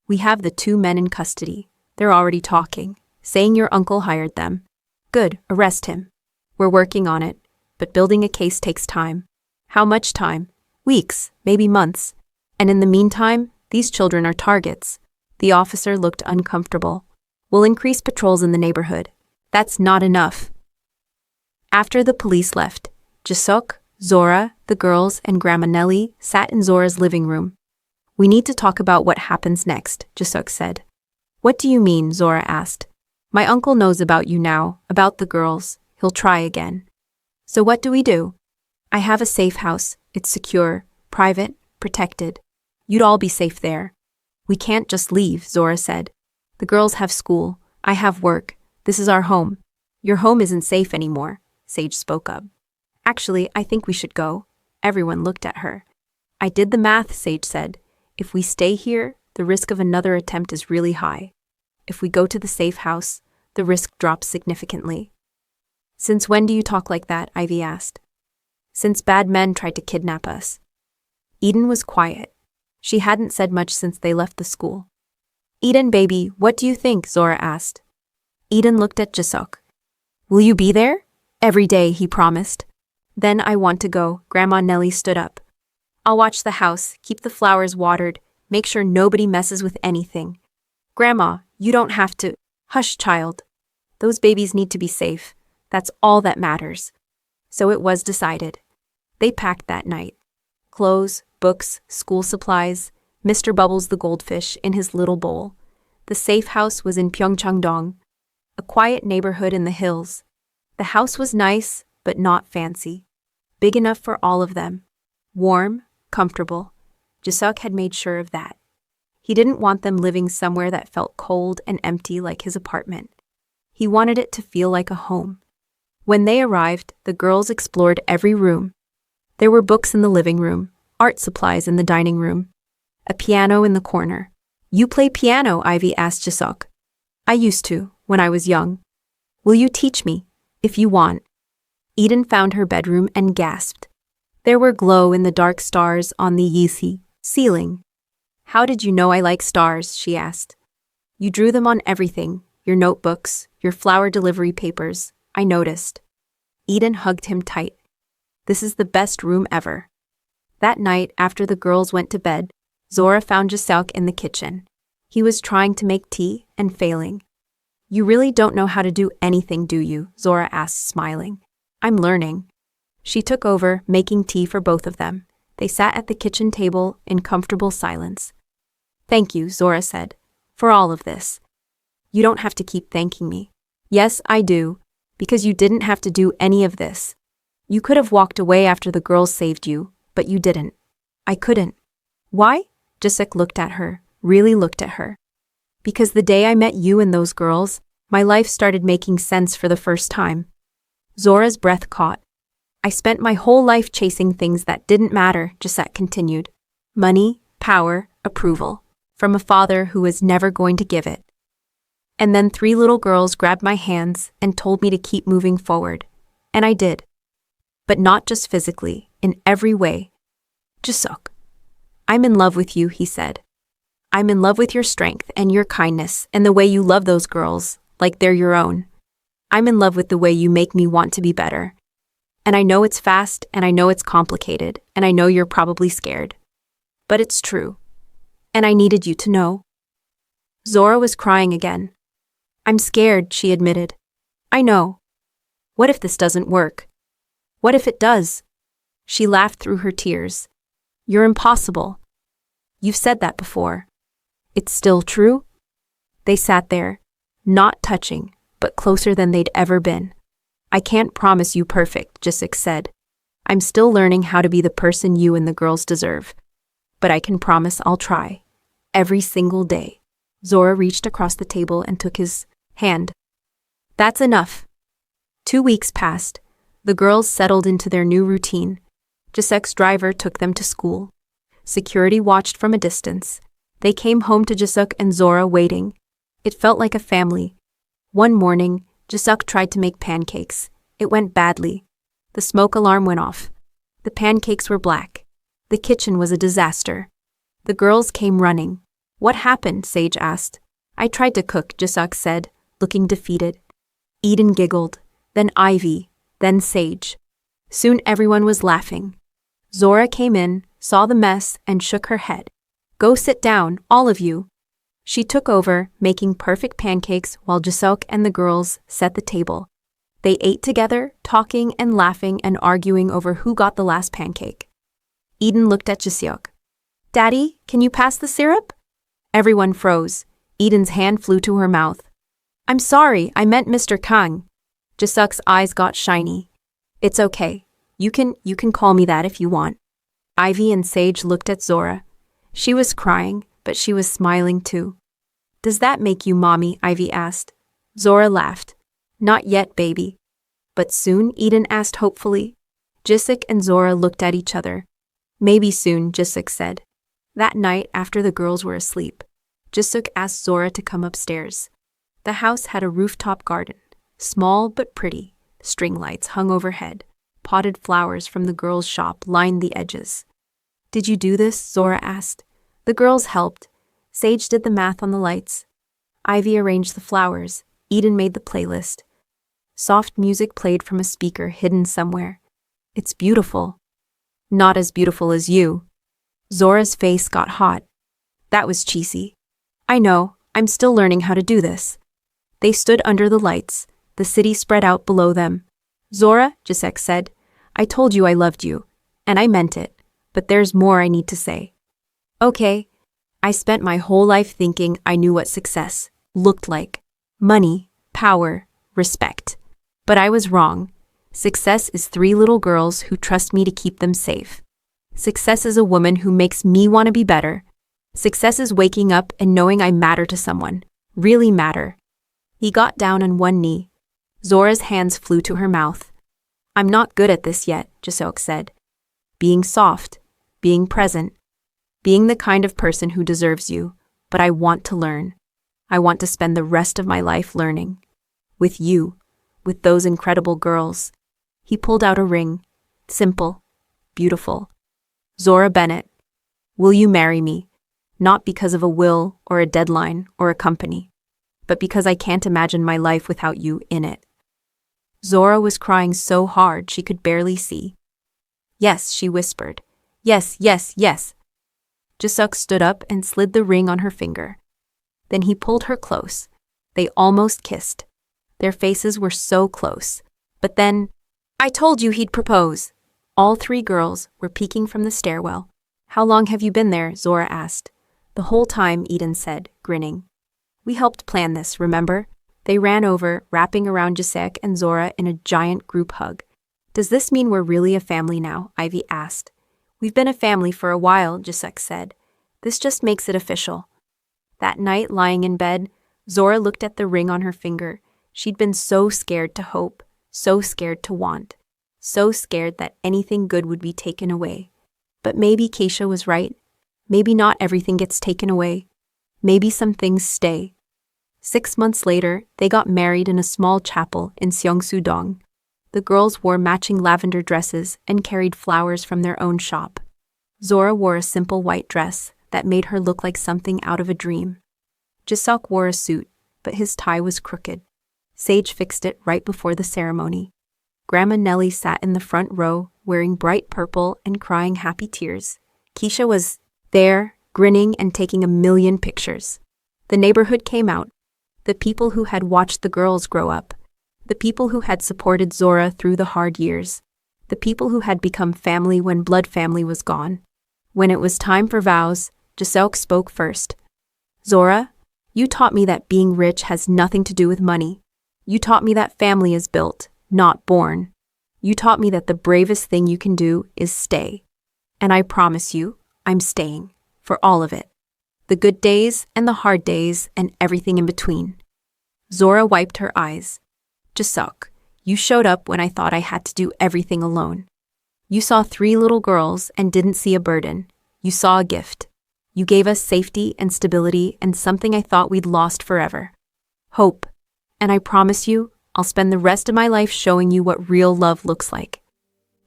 A: We have the 2 men in custody. They're already talking, saying your uncle hired them. Good, arrest him. We're working on it, but building a case takes time. How much time? Weeks, maybe months. And in the meantime, these children are targets. The officer looked uncomfortable. We'll increase patrols in the neighborhood. That's not enough. After the police left, Jiseok, Zora, the girls, and Grandma Nellie sat in Zora's living room. We need to talk about what happens next, Jiseok said. What do you mean? Zora asked. My uncle knows about you now, about the girls. He'll try again. So what do we do? I have a safe house. It's secure, private, protected. You'd all be safe there. We can't just leave, Zora said. The girls have school. I have work. This is our home. Your home isn't safe anymore, Sage spoke up. Actually, I think we should go. Everyone looked at her. I did the math, Sage said. If we stay here, the risk of another attempt is really high. If we go to the safe house, the risk drops significantly. Since when do you talk like that? Ivy asked. Since bad men tried to kidnap us. Eden was quiet. She hadn't said much since they left the school. Eden, baby, what do you think? Zora asked. Eden looked at Jiseok. Will you be there? Every day, he promised. Then I want to go. Grandma Nellie stood up. I'll watch the house, keep the flowers watered, make sure nobody messes with anything. Grandma, you don't have to. Hush, child. Those babies need to be safe. That's all that matters. So it was decided. They packed that night. Clothes, books, school supplies, Mr. Bubbles the goldfish in his little bowl. The safe house was in Pyeongchang-dong, a quiet neighborhood in the hills. The house was nice, but not fancy. Big enough for all of them. Warm, comfortable. Jiseok had made sure of that. He didn't want them living somewhere that felt cold and empty like his apartment. He wanted it to feel like a home. When they arrived, the girls explored every room. There were books in the living room, art supplies in the dining room, a piano in the corner. You play piano? Ivy asked Jiseok. I used to, when I was young. Will you teach me? If you want. Eden found her bedroom and gasped. There were glow-in-the-dark stars on the Yeezy ceiling. How did you know I like stars? She asked. You drew them on everything, your notebooks, your flower delivery papers. I noticed. Eden hugged him tight. This is the best room ever. That night, after the girls went to bed, Zora found Jiseok in the kitchen. He was trying to make tea and failing. You really don't know how to do anything, do you? Zora asked, smiling. I'm learning. She took over, making tea for both of them. They sat at the kitchen table in comfortable silence. Thank you, Zora said, for all of this. You don't have to keep thanking me. Yes, I do, because you didn't have to do any of this. You could have walked away after the girls saved you, but you didn't. I couldn't. Why? Jiseok looked at her, really looked at her. Because the day I met you and those girls, my life started making sense for the first time. Zora's breath caught. I spent my whole life chasing things that didn't matter, Jiseok continued. Money, power, approval. From a father who was never going to give it. And then 3 little girls grabbed my hands and told me to keep moving forward. And I did. But not just physically, in every way. Jiseok. I'm in love with you, he said. I'm in love with your strength and your kindness and the way you love those girls, like they're your own. I'm in love with the way you make me want to be better. And I know it's fast, and I know it's complicated, and I know you're probably scared. But it's true. And I needed you to know. Zora was crying again. I'm scared, she admitted. I know. What if this doesn't work? What if it does? She laughed through her tears. You're impossible. You've said that before. It's still true? They sat there, not touching, but closer than they'd ever been. I can't promise you perfect, Jisik said. I'm still learning how to be the person you and the girls deserve. But I can promise I'll try. Every single day. Zora reached across the table and took his hand. That's enough. 2 weeks passed. The girls settled into their new routine. Jisek's driver took them to school. Security watched from a distance. They came home to Jisuk and Zora waiting. It felt like a family. One morning, Jisuk tried to make pancakes. It went badly. The smoke alarm went off. The pancakes were black. The kitchen was a disaster. The girls came running. What happened? Sage asked. I tried to cook, Jisuk said, looking defeated. Eden giggled, then Ivy, then Sage. Soon everyone was laughing. Zora came in, saw the mess, and shook her head. Go sit down, all of you. She took over, making perfect pancakes while Jisuk and the girls set the table. They ate together, talking and laughing and arguing over who got the last pancake. Eden looked at Jisuk. Daddy, can you pass the syrup? Everyone froze. Eden's hand flew to her mouth. I'm sorry, I meant Mr. Kang. Jisuk's eyes got shiny. It's okay. You can call me that if you want. Ivy and Sage looked at Zora. She was crying, but she was smiling too. Does that make you mommy? Ivy asked. Zora laughed. Not yet, baby. But soon, Eden asked hopefully. Jisuk and Zora looked at each other. Maybe soon, Jisuk said. That night, after the girls were asleep, Jisuk asked Zora to come upstairs. The house had a rooftop garden, small but pretty. String lights hung overhead. Potted flowers from the girls' shop lined the edges. Did you do this? Zora asked. The girls helped. Sage did the math on the lights. Ivy arranged the flowers. Eden made the playlist. Soft music played from a speaker hidden somewhere. It's beautiful. Not as beautiful as you. Zora's face got hot. That was cheesy. I know, I'm still learning how to do this. They stood under the lights. The city spread out below them. Zora, Jisek said, I told you I loved you, and I meant it, but there's more I need to say. Okay, I spent my whole life thinking I knew what success looked like. Money, power, respect. But I was wrong. Success is 3 little girls who trust me to keep them safe. Success is a woman who makes me want to be better. Success is waking up and knowing I matter to someone, really matter. He got down on one knee. Zora's hands flew to her mouth. I'm not good at this yet, Jisok said. Being soft, being present, being the kind of person who deserves you, but I want to learn. I want to spend the rest of my life learning. With you, with those incredible girls. He pulled out a ring. Simple, beautiful. Zora Bennett, will you marry me? Not because of a will or a deadline or a company, but because I can't imagine my life without you in it. Zora was crying so hard she could barely see. Yes, she whispered. Yes, yes, yes. Jisuk stood up and slid the ring on her finger. Then he pulled her close. They almost kissed. Their faces were so close. But then, I told you he'd propose. All 3 girls were peeking from the stairwell. How long have you been there? Zora asked. The whole time, Eden said, grinning. We helped plan this, remember? They ran over, wrapping around Jisek and Zora in a giant group hug. Does this mean we're really a family now? Ivy asked. We've been a family for a while, Jisek said. This just makes it official. That night, lying in bed, Zora looked at the ring on her finger. She'd been so scared to hope, so scared to want, so scared that anything good would be taken away. But maybe Keisha was right. Maybe not everything gets taken away. Maybe some things stay. 6 months later, they got married in a small chapel in Seongsu-dong. The girls wore matching lavender dresses and carried flowers from their own shop. Zora wore a simple white dress that made her look like something out of a dream. Jisok wore a suit, but his tie was crooked. Sage fixed it right before the ceremony. Grandma Nellie sat in the front row, wearing bright purple and crying happy tears. Keisha was there, grinning and taking a million pictures. The neighborhood came out. The people who had watched the girls grow up. The people who had supported Zora through the hard years. The people who had become family when blood family was gone. When it was time for vows, Jiseok spoke first. Zora, you taught me that being rich has nothing to do with money. You taught me that family is built, not born. You taught me that the bravest thing you can do is stay. And I promise you, I'm staying, for all of it. The good days and the hard days and everything in between. Zora wiped her eyes. Jiseok, you showed up when I thought I had to do everything alone. You saw 3 little girls and didn't see a burden. You saw a gift. You gave us safety and stability and something I thought we'd lost forever. Hope. And I promise you, I'll spend the rest of my life showing you what real love looks like.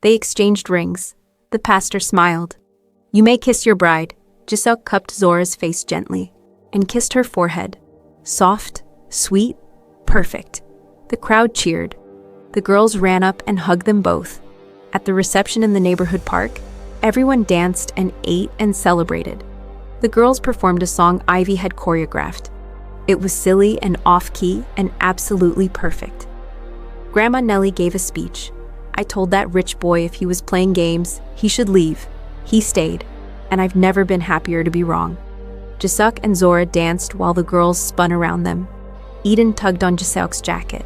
A: They exchanged rings. The pastor smiled. You may kiss your bride. Jiseok cupped Zora's face gently and kissed her forehead. Soft, sweet, perfect. The crowd cheered. The girls ran up and hugged them both. At the reception in the neighborhood park, everyone danced and ate and celebrated. The girls performed a song Ivy had choreographed. It was silly and off-key and absolutely perfect. Grandma Nellie gave a speech. I told that rich boy if he was playing games, he should leave. He stayed, and I've never been happier to be wrong. Jiseok and Zora danced while the girls spun around them. Eden tugged on Jiseok's jacket.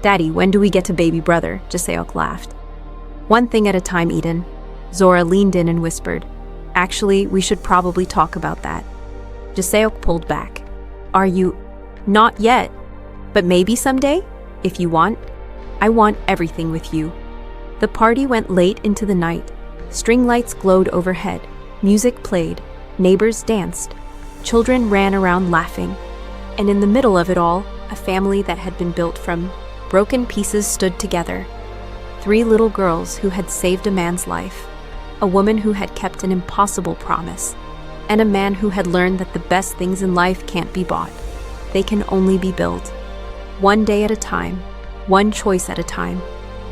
A: Daddy, when do we get to baby brother? Jiseok laughed. One thing at a time, Eden. Zora leaned in and whispered. Actually, we should probably talk about that. Jiseok pulled back. Are you? Not yet. But maybe someday? If you want. I want everything with you. The party went late into the night. String lights glowed overhead. Music played. Neighbors danced. Children ran around laughing. And in the middle of it all, a family that had been built from broken pieces stood together. 3 little girls who had saved a man's life. A woman who had kept an impossible promise. And a man who had learned that the best things in life can't be bought. They can only be built. One day at a time. One choice at a time.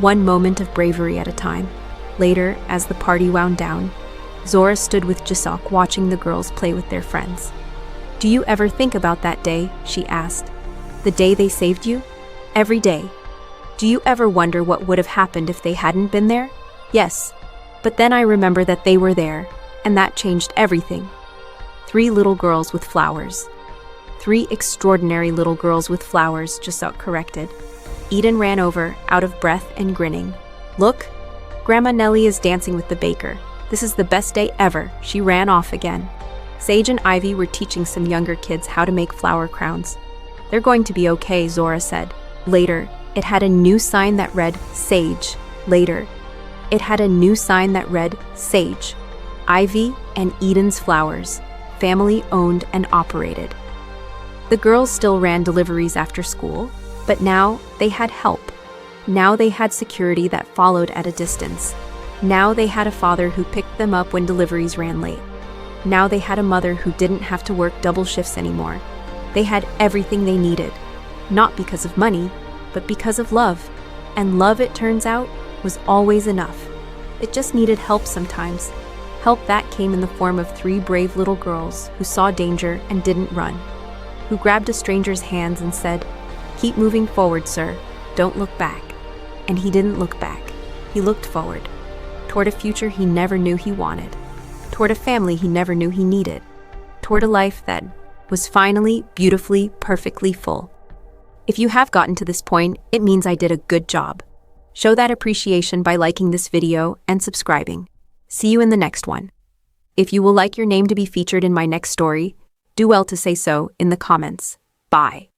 A: One moment of bravery at a time. Later, as the party wound down, Zora stood with Jiseok watching the girls play with their friends. Do you ever think about that day? She asked. The day they saved you? Every day. Do you ever wonder what would have happened if they hadn't been there? Yes. But then I remember that they were there, and that changed everything. 3 little girls with flowers. 3 extraordinary little girls with flowers, Jiseok corrected. Eden ran over, out of breath and grinning. Look, Grandma Nellie is dancing with the baker. This is the best day ever. She ran off again. Sage and Ivy were teaching some younger kids how to make flower crowns. They're going to be okay, Zora said. Later, it had a new sign that read, Sage. Later, it had a new sign that read, Sage. Ivy and Eden's Flowers. Family owned and operated. The girls still ran deliveries after school, but now they had help. Now they had security that followed at a distance. Now they had a father who picked them up when deliveries ran late. Now they had a mother who didn't have to work double shifts anymore. They had everything they needed, not because of money, but because of love. And love, it turns out, was always enough. It just needed help sometimes. Help that came in the form of 3 brave little girls who saw danger and didn't run, who grabbed a stranger's hands and said, "Keep moving forward, sir. Don't look back." And he didn't look back. He looked forward, toward a future he never knew he wanted, toward a family he never knew he needed, toward a life that was finally, beautifully, perfectly full. If you have gotten to this point, it means I did a good job. Show that appreciation by liking this video and subscribing. See you in the next one. If you will like your name to be featured in my next story, do well to say so in the comments. Bye.